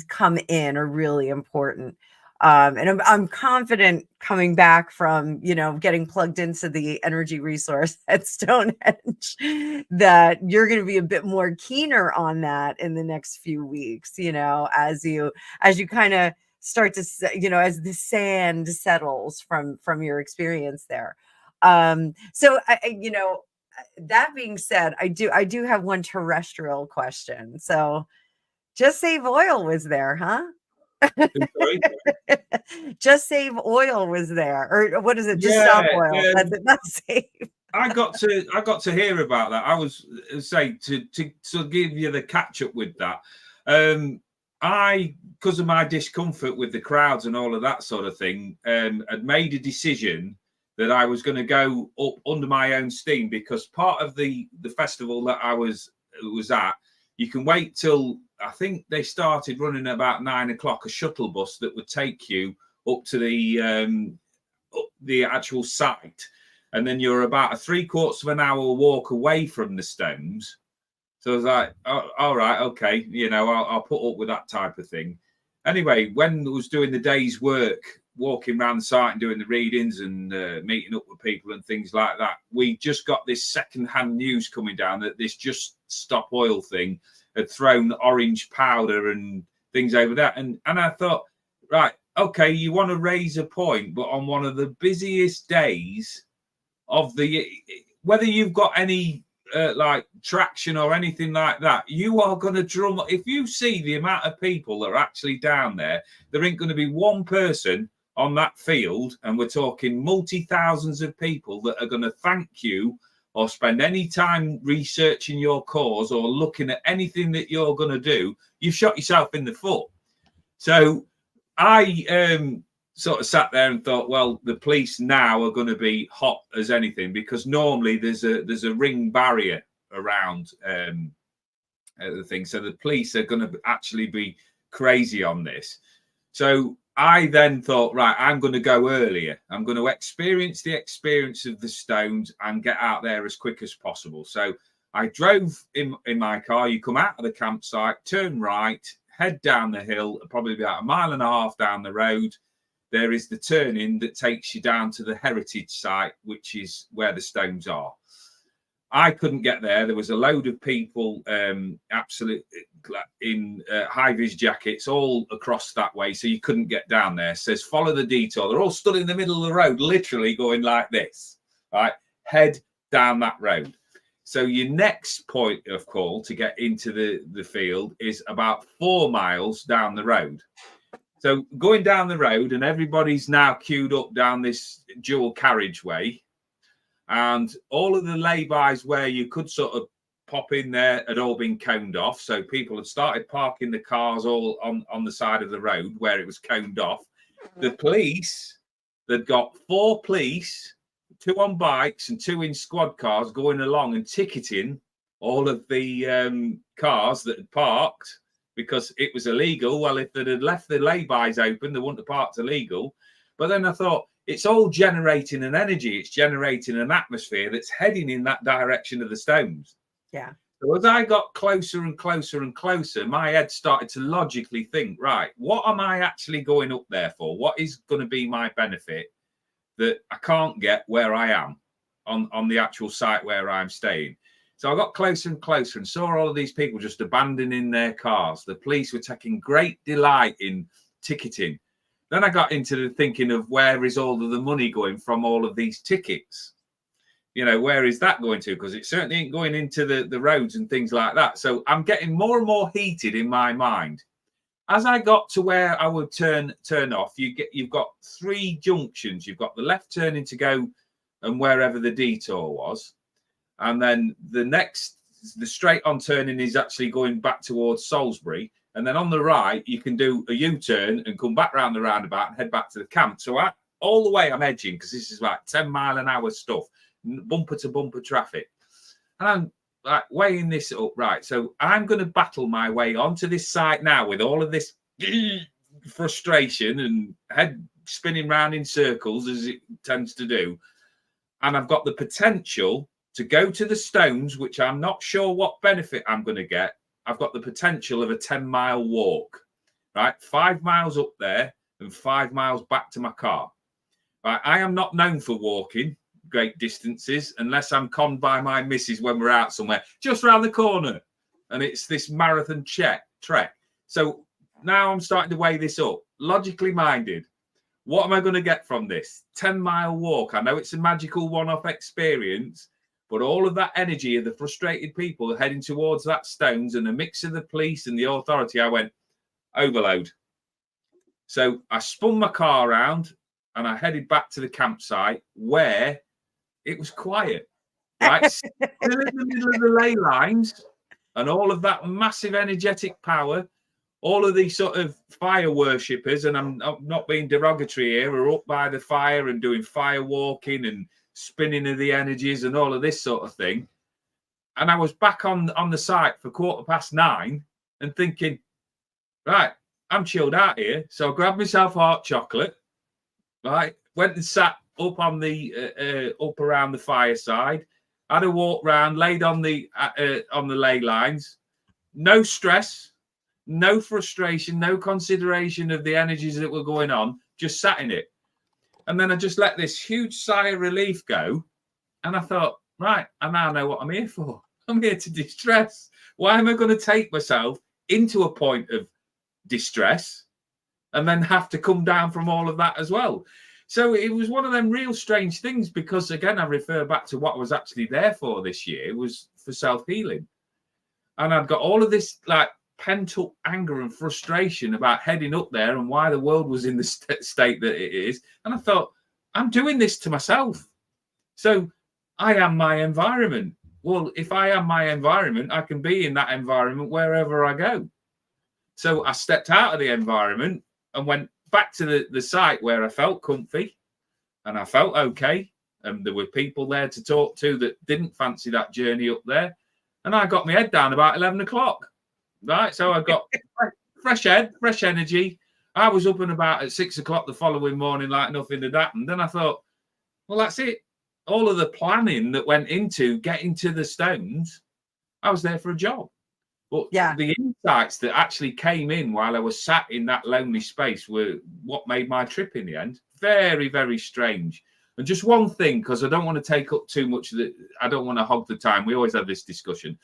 come in are really important. And I'm confident coming back from, getting plugged into the energy resource at Stonehenge that you're going to be a bit more keener on that in the next few weeks, as you kind of start to, as the sand settles from your experience there. So that being said, I do have one terrestrial question. So, just Save Oil was there, huh? Sorry. Just Save Oil was there, or what is it? Just Yeah, Stop Oil. That's it. Not Save. I got to hear about that. I was say to give you the catch up with that. I, because of my discomfort with the crowds and all of that sort of thing, had made a decision that I was going to go up under my own steam, because part of the festival that I was at, you can wait till, I think they started running about 9 o'clock, a shuttle bus that would take you up to the actual site, and then you're about a 3/4 of an hour walk away from the stones. So I was like, oh, all right, okay, I'll put up with that type of thing. Anyway, when I was doing the day's work, walking around the site and doing the readings and meeting up with people and things like that, we just got this second-hand news coming down that this Just Stop Oil thing had thrown orange powder and things over that. And I thought, right, okay, you want to raise a point, but on one of the busiest days of the, whether you've got any like traction or anything like that, you are going to drum. If you see the amount of people that are actually down there, there ain't going to be one person on that field, and we're talking multi-thousands of people that are going to thank you or spend any time researching your cause or looking at anything that you're going to do. You've shot yourself in the foot. So I sort of sat there and thought, well, the police now are going to be hot as anything, because normally there's a ring barrier around the thing. So the police are going to actually be crazy on this. So I then thought, right, I'm going to go earlier. I'm going to experience the experience of the stones and get out there as quick as possible. So I drove in my car. You come out of the campsite, turn right, head down the hill, probably about 1.5 miles down the road. There is the turning that takes you down to the heritage site, which is where the stones are. I couldn't get there. There was a load of people absolutely in high-vis jackets all across that way, so you couldn't get down there. It says, follow the detour. They're all stood in the middle of the road, literally going like this, right? Head down that road. So your next point of call to get into the field is about 4 miles down the road. So going down the road, and everybody's now queued up down this dual carriageway, and all of the laybys where you could sort of pop in there had all been coned off. So people had started parking the cars all on the side of the road where it was coned off. The police, they'd got 4 police, 2 on bikes and 2 in squad cars, going along and ticketing all of the cars that had parked, because it was illegal. Well, if they'd had left the laybys open, they wouldn't have parked illegal. But then I thought, it's all generating an energy. It's generating an atmosphere that's heading in that direction of the stones. Yeah. So as I got closer and closer and closer, my head started to logically think, right, what am I actually going up there for? What is going to be my benefit that I can't get where I am on the actual site where I'm staying? So I got closer and closer and saw all of these people just abandoning their cars. The police were taking great delight in ticketing. Then I got into the thinking of, where is all of the money going from all of these tickets? Where is that going to? Because it certainly ain't going into the roads and things like that. So I'm getting more and more heated in my mind. As I got to where I would turn off, you've got 3 junctions. You've got the left turning to go and wherever the detour was. And then the straight on turning is actually going back towards Salisbury. And then on the right, you can do a U-turn and come back round the roundabout and head back to the camp. So all the way I'm edging, because this is like 10 mile an hour stuff. bumper to bumper traffic. And I'm like weighing this up, right? So I'm going to battle my way onto this site now with all of this frustration and head spinning round in circles as it tends to do. And I've got the potential to go to the stones, which I'm not sure what benefit I'm going to get. I've got the potential of a 10-mile walk, right? 5 miles up there and 5 miles back to my car. Right? I am not known for walking great distances unless I'm conned by my missus when we're out somewhere, just round the corner. And it's this marathon trek. So now I'm starting to weigh this up. Logically minded. What am I going to get from this 10-mile walk? I know it's a magical one-off experience, but all of that energy of the frustrated people heading towards that stones and a mix of the police and the authority, I went, overload. So I spun my car around and I headed back to the campsite where it was quiet, right? Still in the middle of the ley lines and all of that massive energetic power. All of these sort of fire worshippers, and I'm not being derogatory here, are up by the fire and doing fire walking and spinning of the energies and all of this sort of thing. And I was back on the site for 9:15 and thinking, right, I'm chilled out here. So I grabbed myself hot chocolate, right, went and sat up on the up around the fireside, had a walk round, laid on the ley lines, no stress. No frustration, no consideration of the energies that were going on, just sat in it. And then I just let this huge sigh of relief go. And I thought, right, I now know what I'm here for. I'm here to distress. Why am I going to take myself into a point of distress and then have to come down from all of that as well? So it was one of them real strange things because, again, I refer back to what I was actually there for this year was for self-healing. And I'd got all of this, like, pent-up anger and frustration about heading up there and why the world was in the state that it is. And I thought, I'm doing this to myself. So I am my environment. Well, if I am my environment, I can be in that environment wherever I go. So I stepped out of the environment and went back to the site where I felt comfy and I felt okay. And there were people there to talk to that didn't fancy that journey up there. And I got my head down about 11 o'clock. Right, so I got fresh head, fresh energy. I was up and about at 6 o'clock the following morning like nothing had happened. Then I thought, well, that's it. All of the planning that went into getting to the stones, I was there for a job. But the insights that actually came in while I was sat in that lonely space were what made my trip in the end. Very, very strange. And just one thing, because I don't want to take up too much, I don't want to hog the time. We always have this discussion.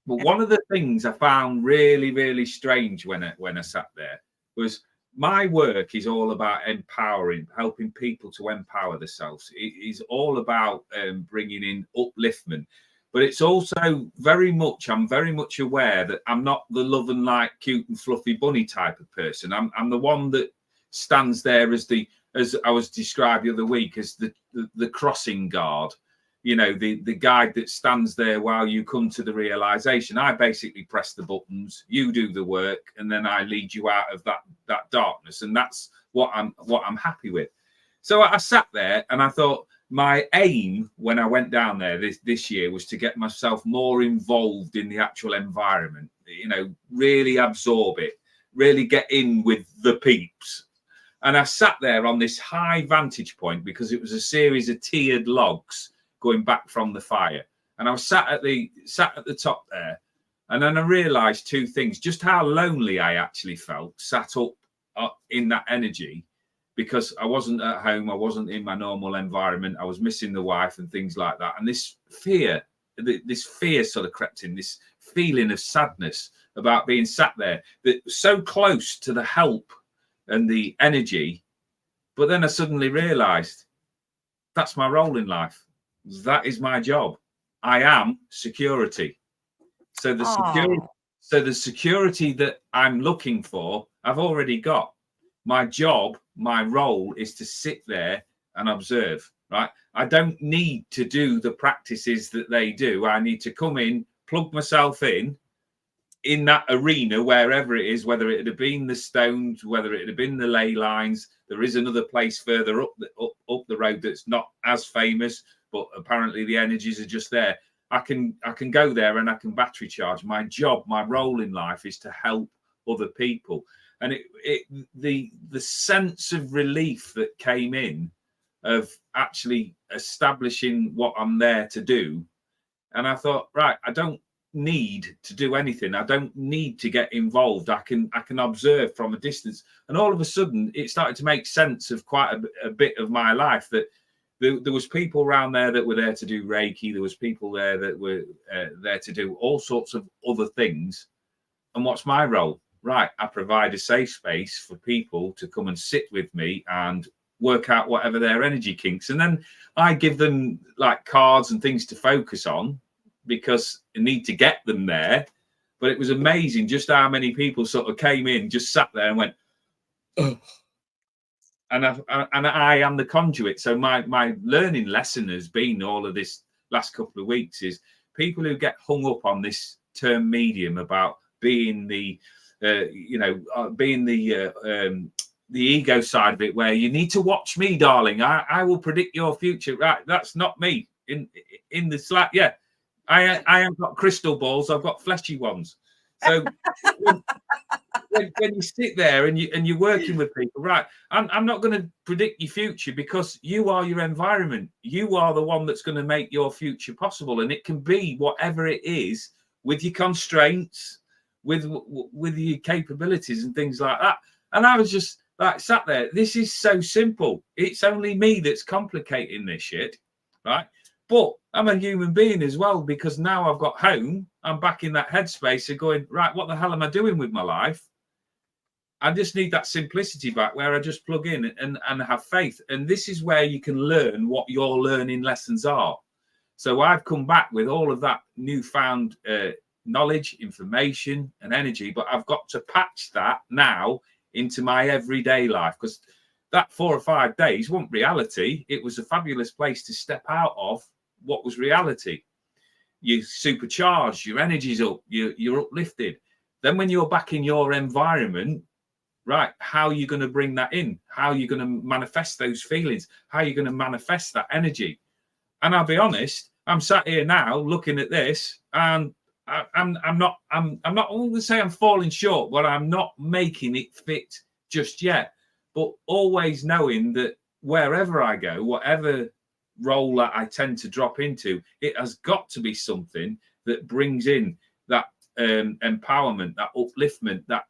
But one of the things I found really, really strange when I sat there was my work is all about empowering, helping people to empower themselves. It is all about bringing in upliftment. But it's also I'm very much aware that I'm not the love and light, cute and fluffy bunny type of person. I'm the one that stands there as I was described the other week, as the crossing guard. You know, the guide that stands there while you come to the realization. I basically press the buttons, you do the work, and then I lead you out of that darkness. And that's what I'm happy with. So I sat there and I thought my aim when I went down there this year was to get myself more involved in the actual environment, you know, really absorb it, really get in with the peeps. And I sat there on this high vantage point because it was a series of tiered logs going back from the fire. And I was sat at the top there. And then I realized two things, just how lonely I actually felt sat up in that energy, because I wasn't at home. I wasn't in my normal environment. I was missing the wife and things like that. And this fear sort of crept in, this feeling of sadness about being sat there, that was so close to the help and the energy. But then I suddenly realized that's my role in life. That is my job. I am security. So the security that I'm looking for, I've already got. My job, my role is to sit there and observe, right? I don't need to do the practices that they do. I need to come in, plug myself in that arena, wherever it is, whether it had been the stones, whether it had been the ley lines. There is another place further up the road that's not as famous, but apparently the energies are just there. I can go there and I can battery charge. My job, my role in life is to help other people. And the sense of relief that came in of actually establishing what I'm there to do. And I thought, right, I don't need to do anything. I don't need to get involved. I can observe from a distance. And all of a sudden, it started to make sense of quite a bit of my life, that there was people around there that were there to do Reiki. There was people there that were there to do all sorts of other things. And what's my role? Right, I provide a safe space for people to come and sit with me and work out whatever their energy kinks. And then I give them like cards and things to focus on, because I need to get them there. But it was amazing just how many people sort of came in, just sat there and went, oh. And I am the conduit. So my learning lesson has been all of this last couple of weeks is people who get hung up on this term medium about being the being the ego side of it, where you need to watch me, darling. I will predict your future. Right, that's not me. In the slack, yeah. I haven't got crystal balls. I've got fleshy ones. So when you sit there and you're working with people, right? I'm not going to predict your future, because you are your environment. You are the one that's going to make your future possible, and it can be whatever it is, with your constraints, with your capabilities and things like that. And I was just like sat there. This is so simple. It's only me that's complicating this shit, right? But I'm a human being as well, because now I've got home. I'm back in that headspace of going, right, what the hell am I doing with my life? I just need that simplicity back, where I just plug in and have faith. And this is where you can learn what your learning lessons are. So I've come back with all of that newfound knowledge, information, and energy, but I've got to patch that now into my everyday life, because that 4 or 5 days wasn't reality. It was a fabulous place to step out of what was reality. You supercharged, your energy's up, you're uplifted. Then when you're back in your environment, right, how are you going to bring that in? How are you going to manifest those feelings? How are you going to manifest that energy? And I'll be honest, I'm sat here now looking at this, and I'm not going to say I'm falling short, but I'm not making it fit just yet. But always knowing that wherever I go, whatever role that I tend to drop into, it has got to be something that brings in that empowerment, that upliftment, that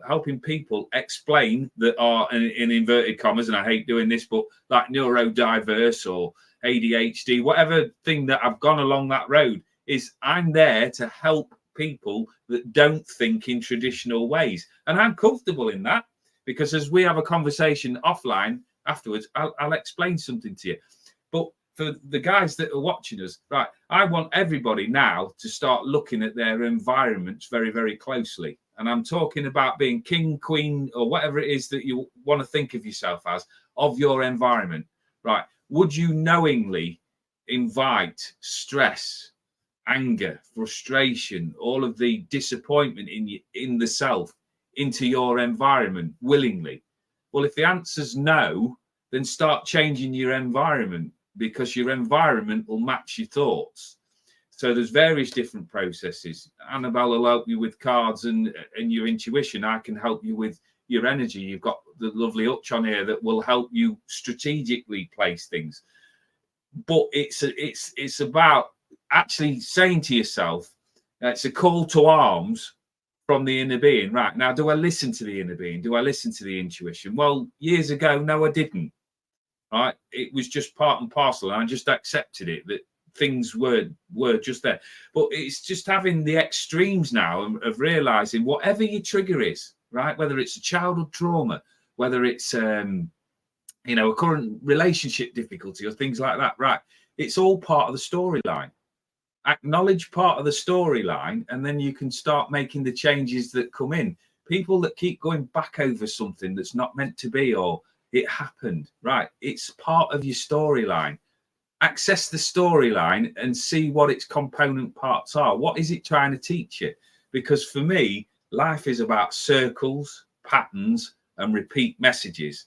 helping people explain that are in inverted commas, and I hate doing this, but like neurodiverse or ADHD, whatever thing that I've gone along that road, is I'm there to help people that don't think in traditional ways. And I'm comfortable in that, because as we have a conversation offline afterwards, I'll explain something to you. But for the guys that are watching us, right, I want everybody now to start looking at their environments very, very closely. And I'm talking about being king, queen, or whatever it is that you want to think of yourself as, of your environment, right? Would you knowingly invite stress, anger, frustration, all of the disappointment in the self into your environment willingly? Well, if the answer's no, then start changing your environment, because your environment will match your thoughts. So there's various different processes. Annabelle will help you with cards and your intuition. I can help you with your energy. You've got the lovely Hutch on here that will help you strategically place things. But it's about actually saying to yourself, it's a call to arms from the inner being. Right, now, do I listen to the inner being? Do I listen to the intuition? Well, years ago, no, I didn't. Right, it was just part and parcel, and I just accepted it, that things were just there. But it's just having the extremes now of realizing whatever your trigger is, right, whether it's a childhood trauma, whether it's a current relationship difficulty or things like that, right, it's all part of the storyline. Acknowledge part of the storyline, and then you can start making the changes that come in. People that keep going back over something that's not meant to be, or it happened, right, it's part of your storyline. Access the storyline and see what its component parts are. What is it trying to teach you? Because for me, life is about circles, patterns, and repeat messages.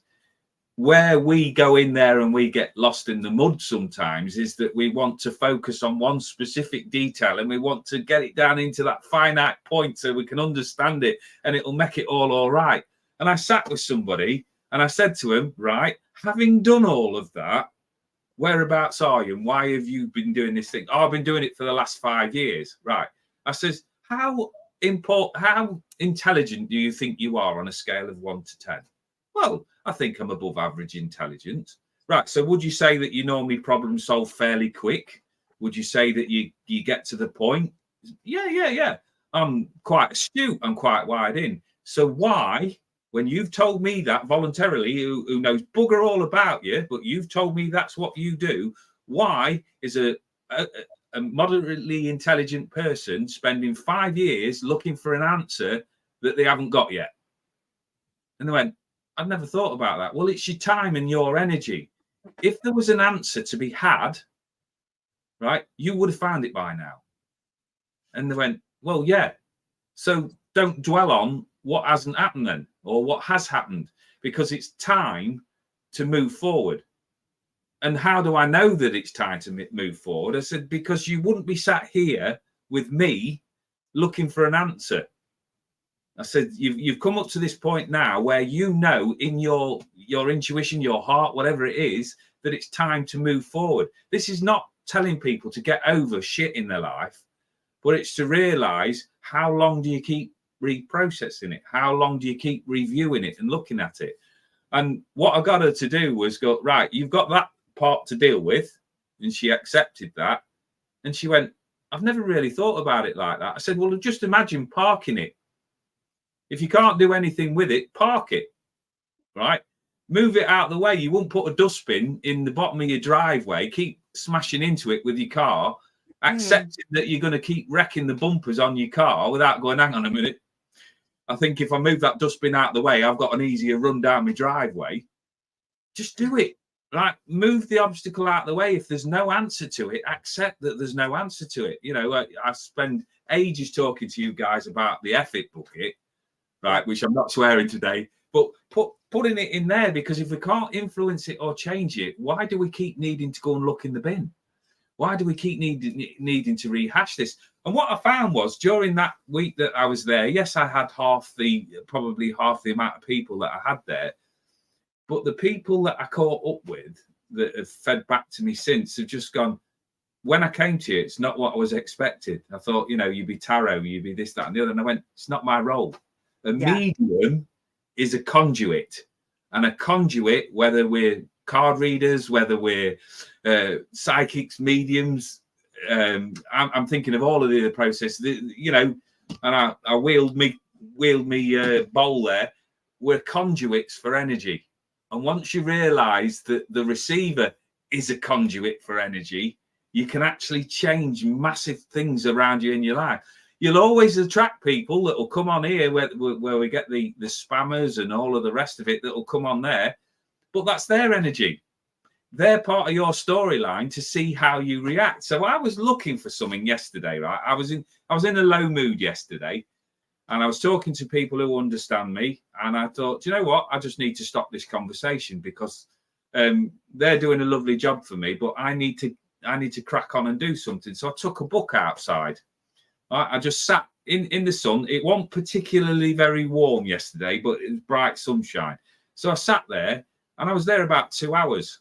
where we go in there and we get lost in the mud sometimes is that we want to focus on one specific detail and we want to get it down into that finite point so we can understand it and it'll make it all right. And I sat with somebody and I said to him, right, having done all of that, whereabouts are you and why have you been doing this thing? Oh, I've been doing it for the last 5 years. Right. I says, how intelligent do you think you are on a scale of 1 to 10? Well, I think I'm above average intelligence. Right. So would you say that you normally problem solve fairly quick? Would you say that you get to the point? Yeah. I'm quite astute. I'm quite wide in. So why, when you've told me that voluntarily, who knows bugger all about you, but you've told me that's what you do, why is a moderately intelligent person spending 5 years looking for an answer that they haven't got yet? And they went, I've never thought about that. Well, it's your time and your energy. If there was an answer to be had, right, you would have found it by now. And they went, well, yeah. So don't dwell on what hasn't happened then, or what has happened, because it's time to move forward. And how do I know that it's time to move forward? I said, because you wouldn't be sat here with me looking for an answer. I said, you've come up to this point now where you know in your intuition, your heart, whatever it is, that it's time to move forward. This is not telling people to get over shit in their life, but it's to realize, how long do you keep reprocessing it? How long do you keep reviewing it and looking at it? And what I got her to do was go, right, you've got that part to deal with. And she accepted that. And she went, I've never really thought about it like that. I said, well, just imagine parking it. If you can't do anything with it, park it, right? Move it out of the way. You won't put a dustbin in the bottom of your driveway, keep smashing into it with your car, accepting that you're going to keep wrecking the bumpers on your car without going, hang on a minute. I think if I move that dustbin out of the way, I've got an easier run down my driveway. Just do it, right? Move the obstacle out of the way. If there's no answer to it, accept that there's no answer to it. You know, I spend ages talking to you guys about the F it bucket, right, which I'm not swearing today, but putting it in there, because if we can't influence it or change it, why do we keep needing to go and look in the bin? Why do we keep needing to rehash this? And what I found was, during that week that I was there, yes, I had probably half the amount of people that I had there, but the people that I caught up with that have fed back to me since have just gone, when I came to you, it's not what I was expected. I thought, you know, you'd be tarot, you'd be this, that, and the other. And I went, it's not my role. A medium is a conduit, and a conduit, whether we're card readers, whether we're psychics, mediums, I'm thinking of all of the other processes, you know, and I wheeled me bowl there. We're conduits for energy. And once you realize that the receiver is a conduit for energy, you can actually change massive things around you in your life. You'll always attract people that will come on here where we get the spammers and all of the rest of it that will come on there, but that's their energy. They're part of your storyline to see how you react. So I was looking for something yesterday, right? I was in a low mood yesterday, and I was talking to people who understand me, and I thought, you know what? I just need to stop this conversation, because they're doing a lovely job for me, but I need to crack on and do something. So I took a book outside. I just sat in the sun. It wasn't particularly very warm yesterday, but it was bright sunshine. So I sat there, and I was there about 2 hours.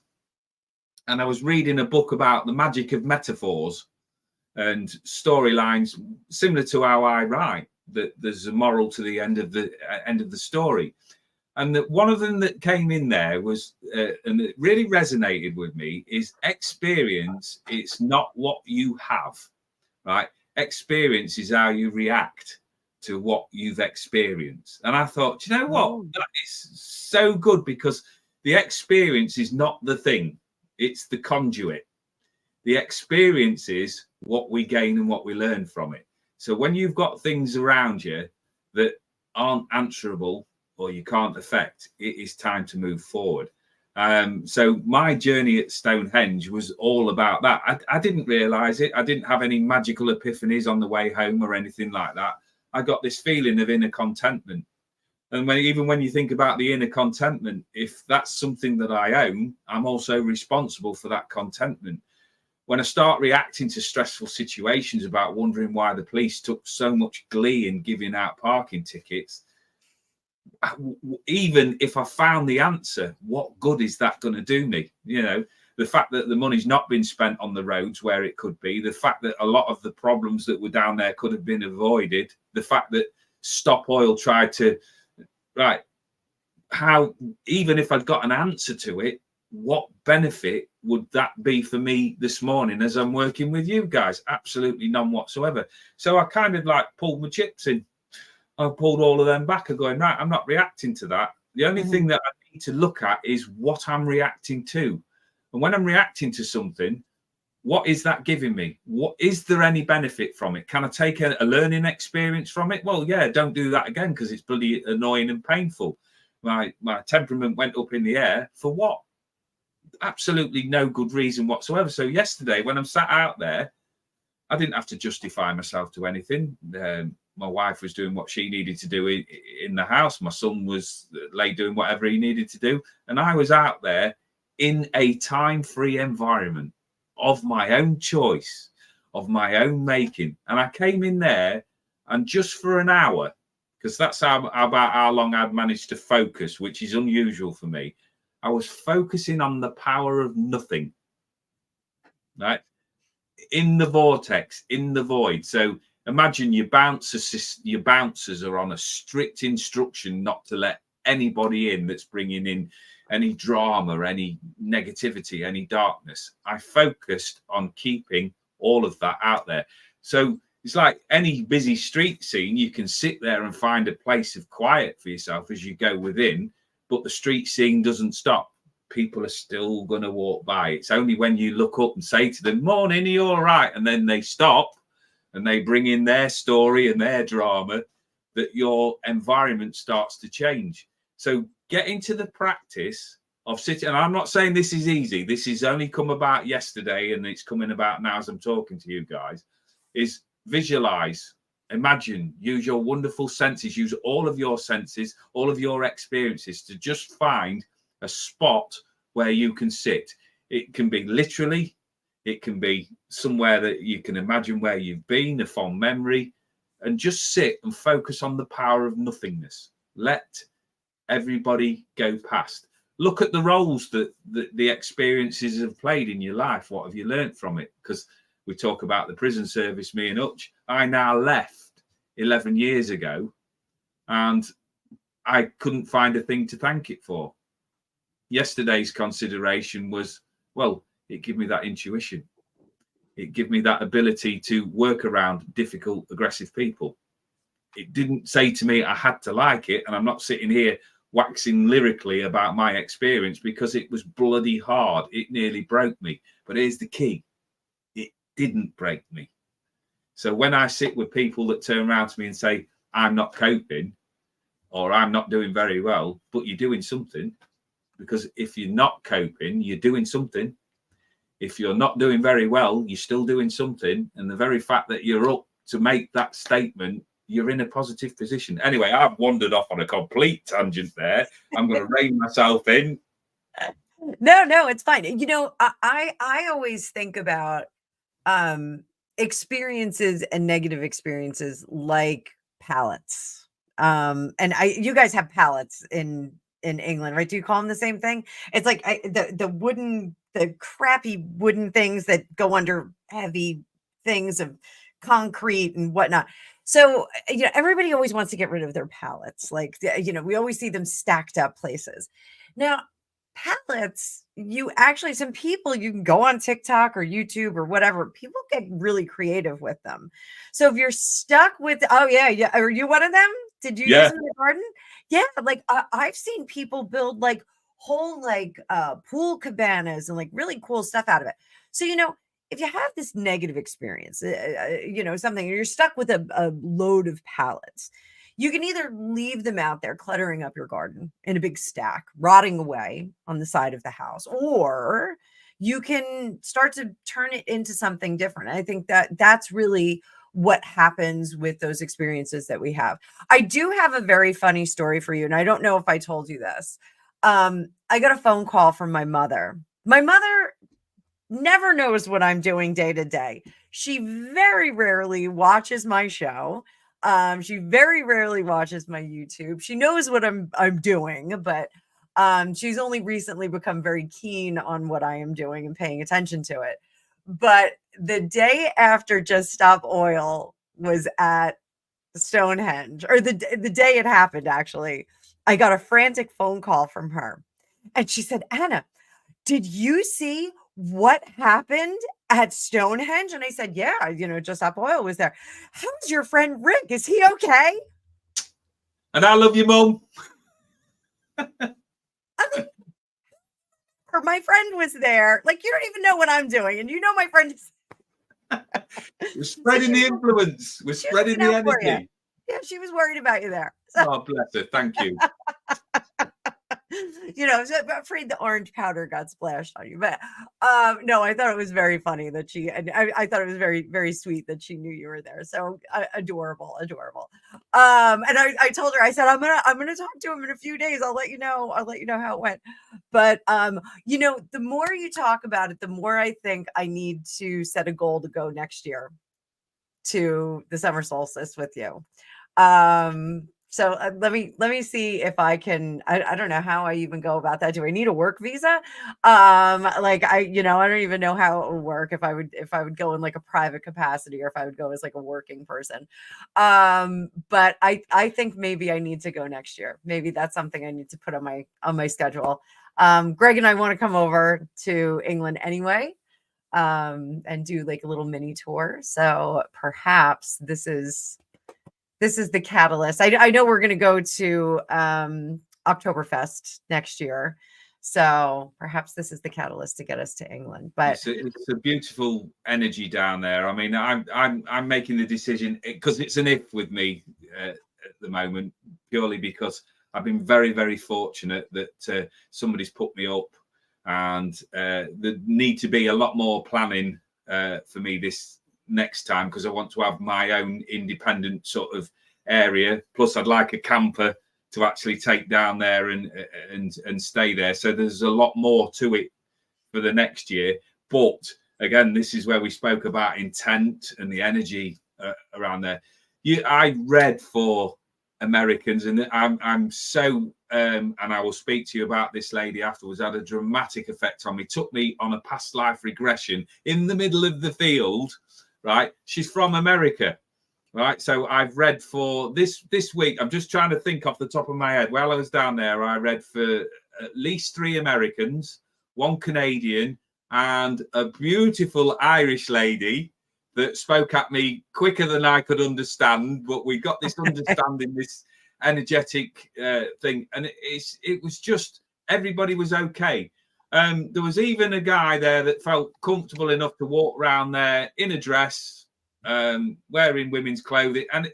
And I was reading a book about the magic of metaphors and storylines, similar to how I write, that there's a moral to the end of the story. And that one of them that came in there was, and it really resonated with me, is experience. It's not what you have, right? Experience is how you react to what you've experienced. And I thought, you know what? That is so good, because the experience is not the thing. It's the conduit. The experience is what we gain and what we learn from it. So when you've got things around you that aren't answerable or you can't affect, it is time to move forward. So my journey at Stonehenge was all about that. I didn't realize it. I didn't have any magical epiphanies on the way home or anything like that. I got this feeling of inner contentment. And even when you think about the inner contentment, if that's something that I own, I'm also responsible for that contentment. When I start reacting to stressful situations about wondering why the police took so much glee in giving out parking tickets, even if I found the answer, what good is that going to do me? You know, the fact that the money's not been spent on the roads where it could be, the fact that a lot of the problems that were down there could have been avoided, the fact that Stop Oil tried to, right, how, even if I'd got an answer to it, what benefit would that be for me this morning as I'm working with you guys? Absolutely none whatsoever. So I kind of like pulled my chips in. I pulled all of them back and going, right, I'm not reacting to that. The only thing that I need to look at is what I'm reacting to. And when I'm reacting to something, what is that giving me? What is there any benefit from it? Can I take a learning experience from it? Well, yeah, don't do that again because it's bloody annoying and painful. My temperament went up in the air for what? Absolutely no good reason whatsoever. So yesterday, when I'm sat out there, I didn't have to justify myself to anything. My wife was doing what she needed to do in the house. My son was doing whatever he needed to do. And I was out there in a time-free environment of my own choice, of my own making. And I came in there and just for an hour, because that's about how long I'd managed to focus, which is unusual for me. I was focusing on the power of nothing, right? In the vortex, in the void. So imagine your bouncers are on a strict instruction not to let anybody in that's bringing in any drama, any negativity, any darkness. I focused on keeping all of that out there. So it's like any busy street scene, you can sit there and find a place of quiet for yourself as you go within, but the street scene doesn't stop. People are still going to walk by. It's only when you look up and say to them, morning, are you all right? And then they stop and they bring in their story and their drama, that your environment starts to change. So get into the practice of sitting. And I'm not saying this is easy. This has only come about yesterday and it's coming about now as I'm talking to you guys, is visualize, imagine, use your wonderful senses, use all of your senses, all of your experiences to just find a spot where you can sit. It can be literally, it can be somewhere that you can imagine where you've been, a fond memory, and just sit and focus on the power of nothingness. Let everybody go past. Look at the roles that the experiences have played in your life. What have you learned from it? Because we talk about the prison service, me and Hutch. I now left 11 years ago and I couldn't find a thing to thank it for. Yesterday's consideration was, well, it gave me that intuition. It gave me that ability to work around difficult, aggressive people. It didn't say to me I had to like it. And I'm not sitting here waxing lyrically about my experience because it was bloody hard. It nearly broke me. But here's the key. It didn't break me. So when I sit with people that turn around to me and say, I'm not coping or I'm not doing very well, but you're doing something. Because if you're not coping, you're doing something. If you're not doing very well, you're still doing something. And the very fact that you're up to make that statement, you're in a positive position. Anyway, I've wandered off on a complete tangent there. I'm going to rein myself in. No, it's fine. You know, I always think about experiences and negative experiences like palettes. And you guys have palettes in England, right? Do you call them the same thing? It's like the crappy wooden things that go under heavy things of concrete and whatnot. So, you know, everybody always wants to get rid of their pallets. Like, you know, we always see them stacked up places. Now, pallets, some people, you can go on TikTok or YouTube or whatever, people get really creative with them. So if you're stuck with, oh yeah, are you one of them? Did you use them in the garden? Yeah, like I've seen people build like whole pool cabanas and like really cool stuff out of it. So, you know, if you have this negative experience, you know, something, you're stuck with a load of pallets, you can either leave them out there cluttering up your garden in a big stack, rotting away on the side of the house, or you can start to turn it into something different. I think that that's really what happens with those experiences that we have. I do have a very funny story for you, and I don't know if I told you this. I got a phone call from my mother. My mother never knows what I'm doing day to day. She very rarely watches my show. She very rarely watches my YouTube. She knows what I'm doing, but she's only recently become very keen on what I am doing and paying attention to it. But the day after Just Stop Oil was at Stonehenge, or the day it happened, actually, I got a frantic phone call from her. And she said, Anna, did you see what happened at Stonehenge? And I said, yeah, Just Stop Oil was there. How's your friend Rick? Is he okay? And I love you, Mum. I mean, my friend was there. Like, you don't even know what I'm doing. And my friend is. We're spreading the influence. We're spreading the energy. Yeah, she was worried about you there. So. Oh, bless her. Thank you. So I'm afraid the orange powder got splashed on you. But no, I thought it was very funny that I thought it was very, very sweet that she knew you were there. So adorable. And I told her, I said, I'm gonna talk to him in a few days. I'll let you know how it went. But the more you talk about it, the more I think I need to set a goal to go next year to the summer solstice with you. So let me see if I can. I don't know how I even go about that. Do I need a work visa? Like I don't even know how it would work if I would go in like a private capacity or if I would go as like a working person. But I think maybe I need to go next year. Maybe that's something I need to put on my schedule. Greg and I want to come over to England anyway, and do like a little mini tour. So perhaps this is the catalyst. I know we're going to go to Oktoberfest next year, so perhaps this is the catalyst to get us to England. But it's a beautiful energy down there. I mean, I'm making the decision because it's an if with me at the moment, purely because I've been very, very fortunate that somebody's put me up, and there need to be a lot more planning for me this next time, because I want to have my own independent sort of area. Plus, I'd like a camper to actually take down there and stay there. So there's a lot more to it for the next year. But again, this is where we spoke about intent and the energy around there. I read for Americans, and I'm so and I will speak to you about this lady afterwards, had a dramatic effect on me. Took me on a past life regression in the middle of the field. Right, she's from America, right? So I've read for this week. I'm just trying to think off the top of my head. While I was down there, I read for at least 3 Americans, 1 Canadian, and a beautiful Irish lady that spoke at me quicker than I could understand. But we got this understanding, this energetic thing, and it was just everybody was okay. There was even a guy there that felt comfortable enough to walk around there in a dress, wearing women's clothing, and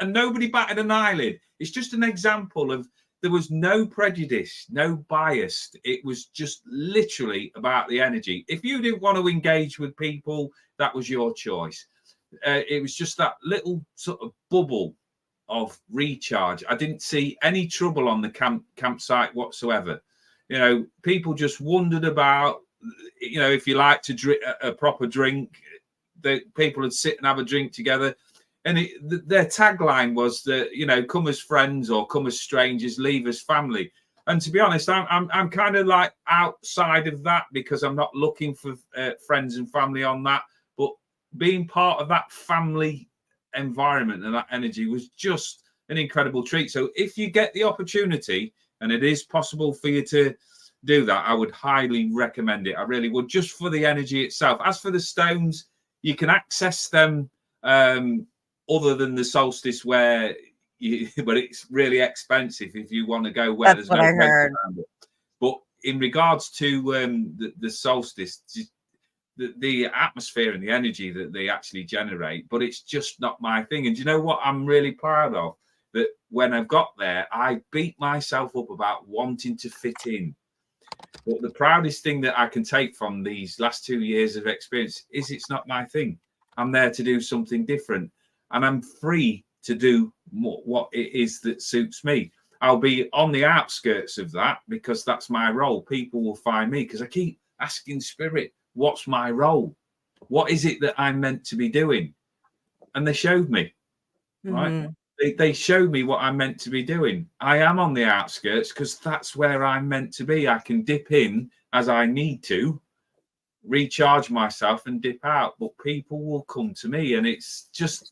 nobody batted an eyelid. It's just an example of there was no prejudice, no bias. It was just literally about the energy. If you didn't want to engage with people, that was your choice. It was just that little sort of bubble of recharge. I didn't see any trouble on the campsite whatsoever. People just wondered about, if you like to drink a proper drink, people would sit and have a drink together. And their tagline was that, come as friends or come as strangers, leave as family. And to be honest, I'm kind of like outside of that, because I'm not looking for friends and family on that. But being part of that family environment and that energy was just an incredible treat. So if you get the opportunity, and it is possible for you to do that, I would highly recommend it. I really would, just for the energy itself. As for the stones, you can access them other than the solstice, but it's really expensive if you want to go where that's there's what no I heard. around it. But in regards to the solstice, the atmosphere and the energy that they actually generate, but it's just not my thing. And do you know what I'm really proud of? That when I got there, I beat myself up about wanting to fit in. But the proudest thing that I can take from these last 2 years of experience is it's not my thing. I'm there to do something different. and I'm free to do what it is that suits me. I'll be on the outskirts of that because that's my role. People will find me because I keep asking Spirit, what's my role? What is it that I'm meant to be doing? And they showed me, right? Mm-hmm. They showed me what I'm meant to be doing. I am on the outskirts because that's where I'm meant to be. I can dip in as I need to, recharge myself and dip out, but people will come to me. And it's just,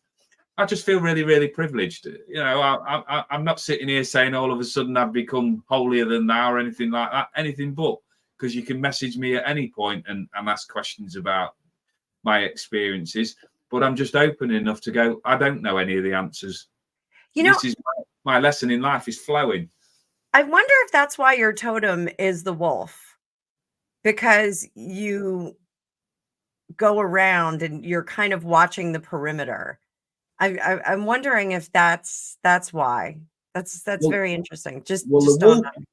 I just feel really, really privileged. You know, I'm not sitting here saying all of a sudden I've become holier than thou or anything like that, anything but, because you can message me at any point and ask questions about my experiences. But I'm just open enough to go, I don't know any of the answers. You know, This is my lesson in life is flowing. I wonder if that's why your totem is the wolf, because you go around and you're kind of watching the perimeter. I'm wondering if that's why. That's Well, very interesting. Just well, dawned on me.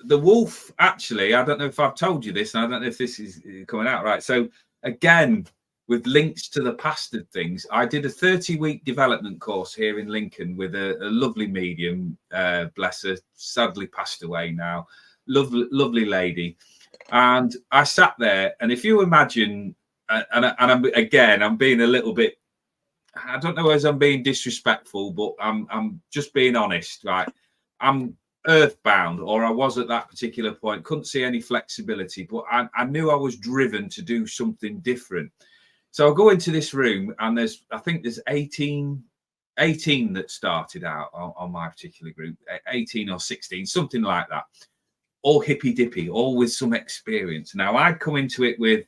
the wolf, actually, I don't know if I've told you this, and I don't know if this is coming out right. So again, with links to the past of things, I did a 30-week development course here in Lincoln with a lovely medium, bless her, sadly passed away now, lovely lady. And I sat there, and if you imagine, I'm being a little bit, I don't know as I'm being disrespectful, but I'm just being honest, right? I'm earthbound, or I was at that particular point, couldn't see any flexibility, but I knew I was driven to do something different. So I'll go into this room, and I think there's 18 that started out on my particular group, 18 or 16, something like that. All hippy dippy, all with some experience. Now I come into it with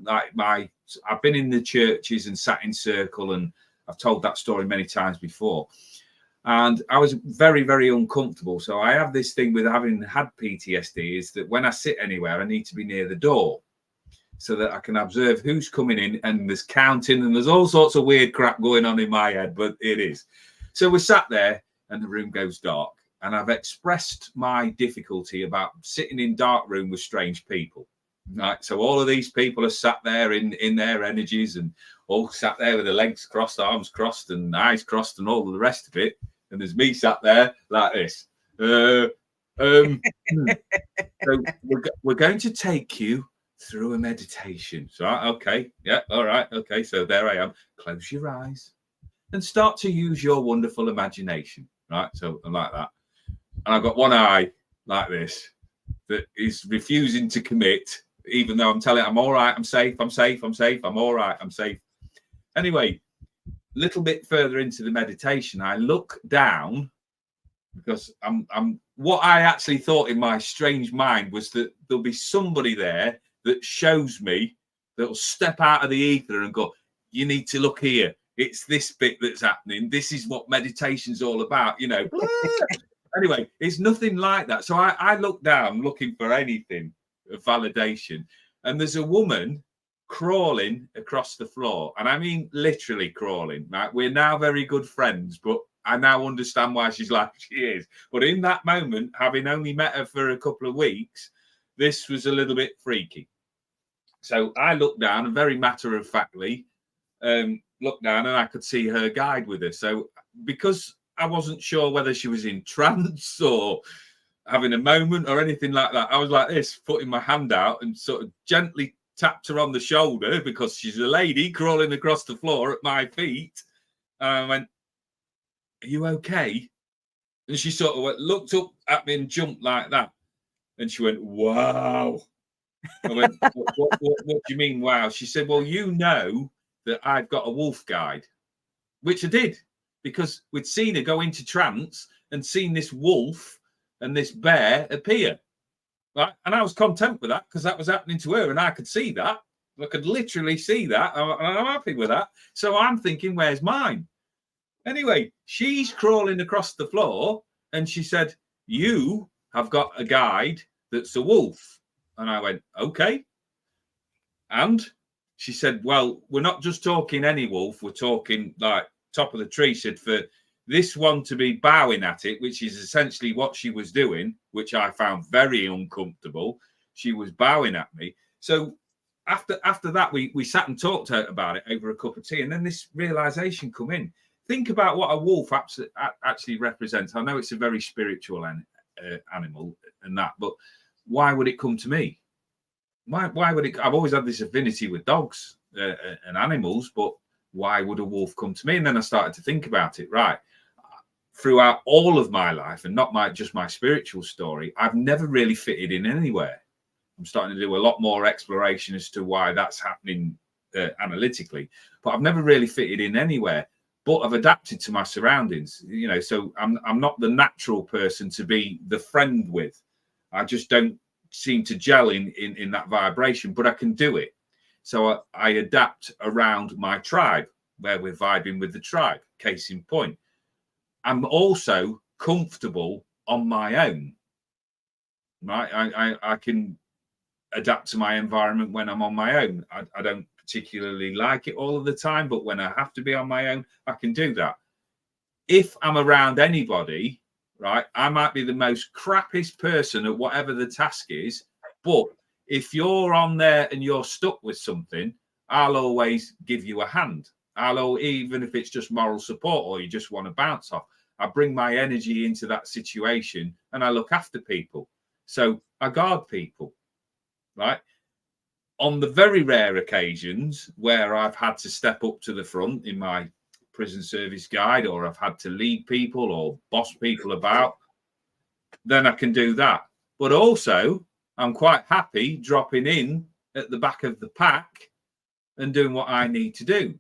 I've been in the churches and sat in circle, and I've told that story many times before. And I was very, very uncomfortable. So I have this thing with having had PTSD, is that when I sit anywhere, I need to be near the door so that I can observe who's coming in, and there's counting, and there's all sorts of weird crap going on in my head, but it is. So we sat there and the room goes dark. And I've expressed my difficulty about sitting in dark room with strange people. Right. So all of these people are sat there in their energies, and all sat there with their legs crossed, arms crossed, and eyes crossed, and all the rest of it. And there's me sat there like this. So we're going to take you through a meditation. So, okay. Yeah. All right. Okay. So there I am. Close your eyes and start to use your wonderful imagination. Right. So like that. And I've got one eye like this that is refusing to commit, even though I'm telling it, I'm all right, I'm safe, I'm safe, I'm safe, I'm all right, I'm safe. Anyway, a little bit further into the meditation, I look down because I'm what I actually thought in my strange mind was that there'll be somebody there that shows me, that'll step out of the ether and go, you need to look here. It's this bit that's happening. This is what meditation's all about, you know. Anyway, it's nothing like that. So I look down looking for anything of validation. And there's a woman crawling across the floor. And I mean, literally crawling. Right? We're now very good friends, but I now understand why she's like she is. But in that moment, having only met her for a couple of weeks, this was a little bit freaky. So I looked down and very matter-of-factly looked down, and I could see her guide with her. So because I wasn't sure whether she was in trance or having a moment or anything like that, I was like this, putting my hand out and sort of gently tapped her on the shoulder because she's a lady crawling across the floor at my feet. And I went, are you okay? And she sort of looked up at me and jumped like that. And she went, wow. I went, what do you mean, wow? She said, well, you know that I've got a wolf guide, which I did. Because we'd seen her go into trance and seen this wolf and this bear appear. Right? And I was content with that because that was happening to her and I could see that. I could literally see that. And I'm happy with that. So I'm thinking, where's mine? Anyway, she's crawling across the floor and she said, you have got a guide that's a wolf. And I went, okay. And she said, well, we're not just talking any wolf. We're talking like top of the tree. Said for this one to be bowing at it, which is essentially what she was doing, which I found very uncomfortable. She was bowing at me. So after that, we sat and talked about it over a cup of tea, and then this realization come in. Think about what a wolf actually represents. I know it's a very spiritual animal and that, but why would it come to me? Why would it? I've always had this affinity with dogs and animals, but why would a wolf come to me? And then I started to think about it. Right, throughout all of my life, and not just my spiritual story, I've never really fitted in anywhere. I'm starting to do a lot more exploration as to why that's happening analytically, but I've never really fitted in anywhere. But I've adapted to my surroundings, so I'm not the natural person to be the friend with. I just don't seem to gel in that vibration, but I can do it. So I adapt around my tribe, where we're vibing with the tribe. Case in point, I'm also comfortable on my own. Right, I can adapt to my environment when I'm on my own. I don't particularly like it all of the time, but when I have to be on my own, I can do that. If I'm around anybody, right, I might be the most crappiest person at whatever the task is, but if you're on there and you're stuck with something, I'll always give you a hand. Even if it's just moral support or you just want to bounce off, I bring my energy into that situation and I look after people. So I guard people, right? On the very rare occasions where I've had to step up to the front in my prison service guide, or I've had to lead people or boss people about, then I can do that. But also, I'm quite happy dropping in at the back of the pack and doing what I need to do.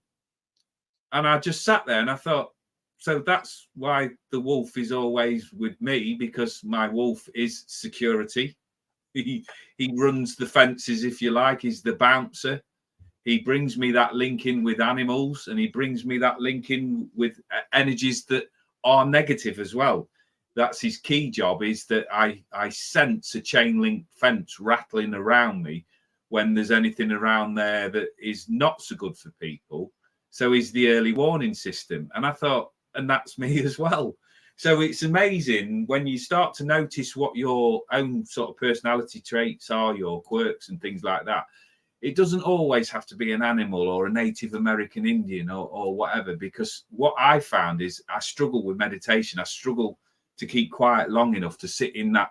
And I just sat there and I thought, so that's why the wolf is always with me, because my wolf is security. He runs the fences, if you like. He's the bouncer. He brings me that link in with animals, and he brings me that link in with energies that are negative as well. That's his key job, is that I sense a chain link fence rattling around me when there's anything around there that is not so good for people. So he's the early warning system. And I thought, and that's me as well. So it's amazing when you start to notice what your own sort of personality traits are, your quirks and things like that. It doesn't always have to be an animal or a Native American Indian or whatever, because what I found is I struggle with meditation. I struggle to keep quiet long enough to sit in that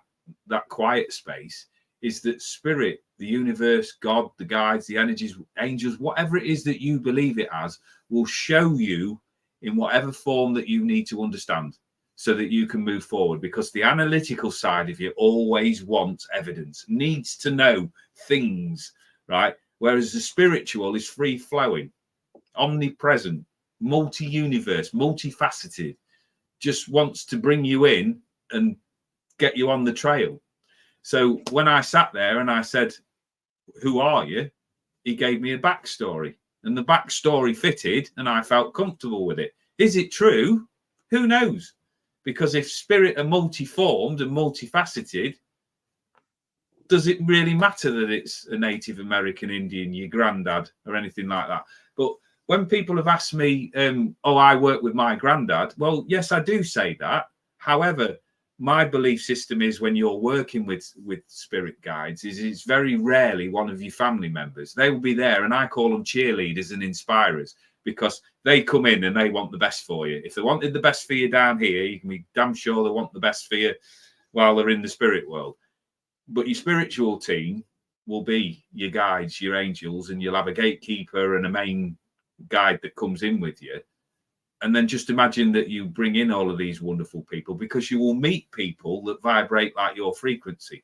quiet space. Is that spirit, the universe, God, the guides, the energies, angels, whatever it is that you believe it as, will show you in whatever form that you need to understand, so that you can move forward. Because the analytical side of you always wants evidence, needs to know things, right? Whereas the spiritual is free flowing, omnipresent, multi-universe, multifaceted, just wants to bring you in and get you on the trail. So when I sat there and I said, who are you? He gave me a backstory, and the backstory fitted and I felt comfortable with it. Is it true? Who knows? Because if spirit are multi-formed and multifaceted, does it really matter that it's a Native American Indian, your granddad, or anything like that? But when people have asked me, I work with my granddad, well, yes, I do say that. However, my belief system is when you're working with spirit guides, is it's very rarely one of your family members. They will be there, and I call them cheerleaders and inspirers, because they come in and they want the best for you. If they wanted the best for you down here, you can be damn sure they want the best for you while they're in the spirit world. But your spiritual team will be your guides, your angels, and you'll have a gatekeeper and a main guide that comes in with you. And then just imagine that you bring in all of these wonderful people, because you will meet people that vibrate like your frequency.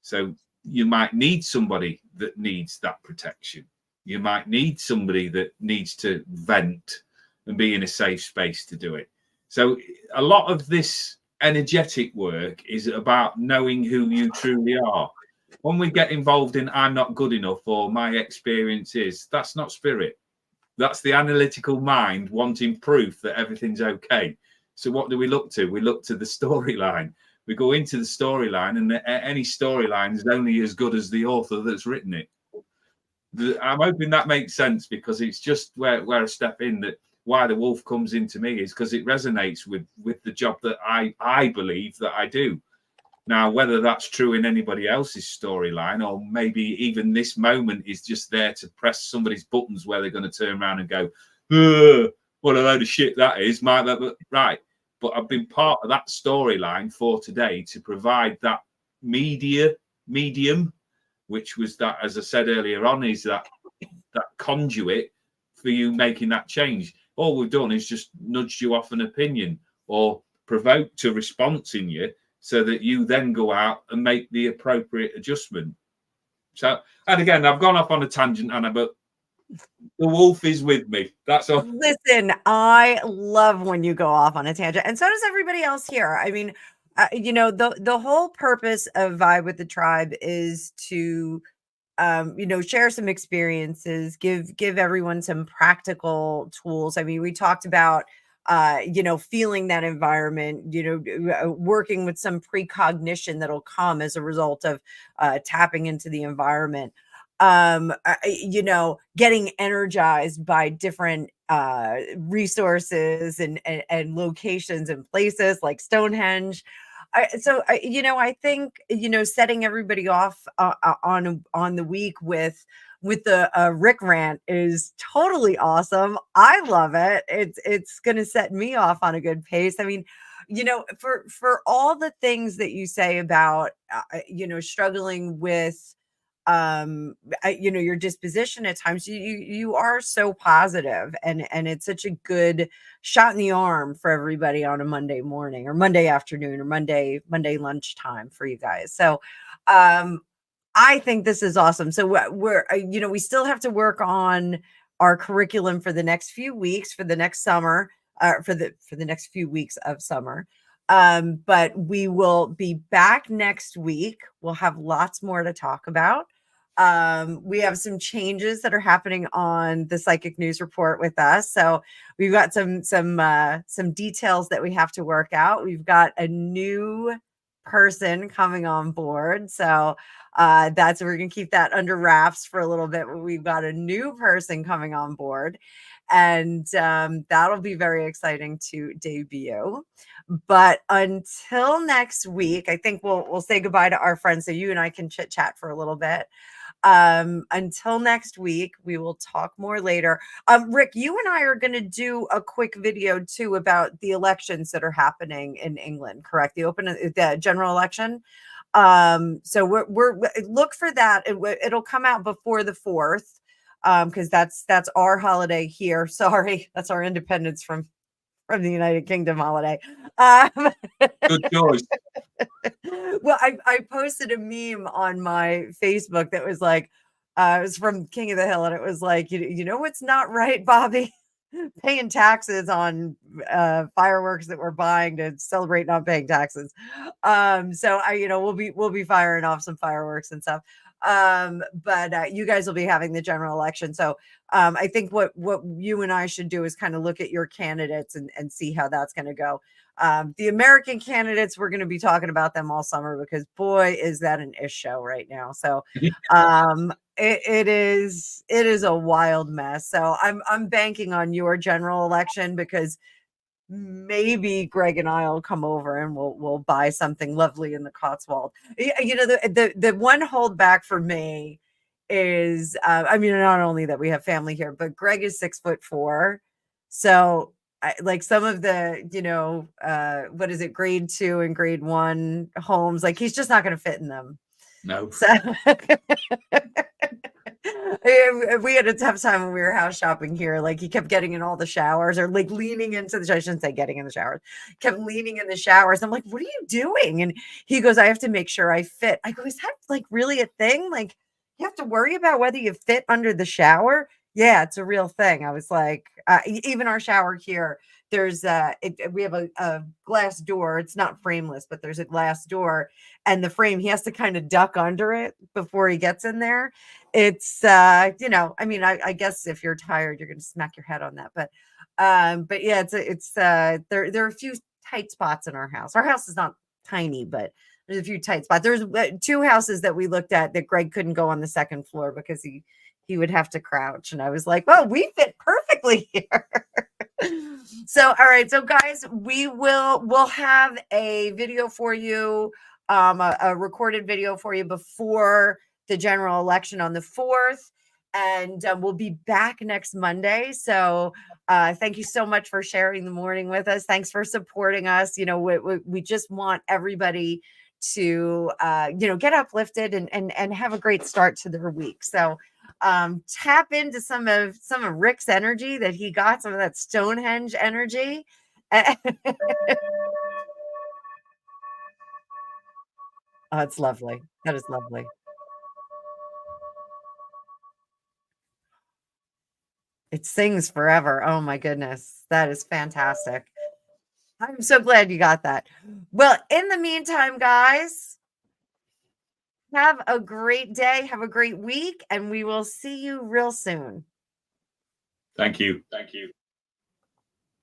So you might need somebody that needs that protection. You might need somebody that needs to vent and be in a safe space to do it. So a lot of this energetic work is about knowing who you truly are. When we get involved in I'm not good enough or my experience is, that's not spirit. That's the analytical mind wanting proof that everything's okay. So what do we look to? We look to the storyline. We go into the storyline, and any storyline is only as good as the author that's written it. I'm hoping that makes sense, because it's just where I step in, that why the wolf comes into me is because it resonates with the job that I believe that I do. Now, whether that's true in anybody else's storyline, or maybe even this moment is just there to press somebody's buttons where they're going to turn around and go, what a load of shit that is. Right. But I've been part of that storyline for today to provide that medium, which was that, as I said earlier on, is that conduit for you making that change. All we've done is just nudged you off an opinion or provoked a response in you so that you then go out and make the appropriate adjustment. So, and again, I've gone off on a tangent, Anna, but the wolf is with me. That's all. Listen, I love when you go off on a tangent, and so does everybody else here. I mean, you know, the whole purpose of Vibe with the Tribe is to you know, share some experiences, give everyone some practical tools. I mean, we talked about you know, feeling that environment, you know, working with some precognition that'll come as a result of tapping into the environment. You know, getting energized by different resources and locations and places like Stonehenge. You know, I think, you know, setting everybody off on the week with the Rick rant is totally awesome. I love it. It's going to set me off on a good pace. I mean, you know, for all the things that you say about you know, struggling with you know, your disposition at times, you are so positive, and it's such a good shot in the arm for everybody on a Monday morning or Monday afternoon or Monday lunchtime for you guys. So I think this is awesome. So we're you know, we still have to work on our curriculum for the next few weeks, for the next summer, for the next few weeks of summer. But we will be back next week. We'll have lots more to talk about. We have some changes that are happening on the Psychic News Report with us. So we've got some details that we have to work out. We've got a new person coming on board. So that's we're gonna keep that under wraps for a little bit. But we've got a new person coming on board, and that'll be very exciting to debut. But until next week, I think we'll say goodbye to our friends so you and I can chit chat for a little bit. Until next week, we will talk more later. Rick, you and I are going to do a quick video too about the elections that are happening in England, correct? The general election. So we're look for that. It'll come out before the 4th, because that's our holiday here. Sorry, that's our independence from the United Kingdom holiday. Good choice. Well, I posted a meme on my Facebook that was like, it was from King of the Hill, and it was like, you know what's not right, Bobby? Paying taxes on fireworks that we're buying to celebrate not paying taxes. So you know, we'll be firing off some fireworks and stuff. But you guys will be having the general election. So I think what you and I should do is kind of look at your candidates and see how that's going to go. The American candidates, we're going to be talking about them all summer because boy, is that an ish show right now. So it is a wild mess. So I'm banking on your general election because maybe Greg and I'll come over and we'll buy something lovely in the Cotswold. You know, the one holdback for me is I mean, not only that we have family here, but Greg is 6'4", so like some of the, you know, what is it, grade 2 and grade 1 homes, like he's just not going to fit in them. No. So we had a tough time when we were house shopping here. Like he kept getting in all the showers or like leaning into the, I shouldn't say getting in the showers, kept leaning in the showers. I'm like, what are you doing? And he goes, I have to make sure I fit. I go, is that like really a thing? Like you have to worry about whether you fit under the shower? Yeah, it's a real thing. I was like, even our shower here, there's we have a glass door. It's not frameless, but there's a glass door, and the frame, he has to kind of duck under it before he gets in there. It's you know, I mean, I guess if you're tired, you're going to smack your head on that. But yeah, there are a few tight spots in our house. Our house is not tiny, but there's a few tight spots. There's 2 houses that we looked at that Greg couldn't go on the 2nd floor because he would have to crouch. And I was like, well, we fit perfectly here. So, all right. So guys, we'll have a video for you a recorded video for you before the general election on the 4th. And we'll be back next Monday. So thank you so much for sharing the morning with us. Thanks for supporting us. We just want everybody to get uplifted and have a great start to their week. So tap into some of Rick's energy that he got, some of that Stonehenge energy. Oh, it's lovely. That is lovely. It sings forever. Oh my goodness. That is fantastic. I'm so glad you got that. Well, in the meantime, guys, have a great day. Have a great week, and we will see you real soon. Thank you. Thank you.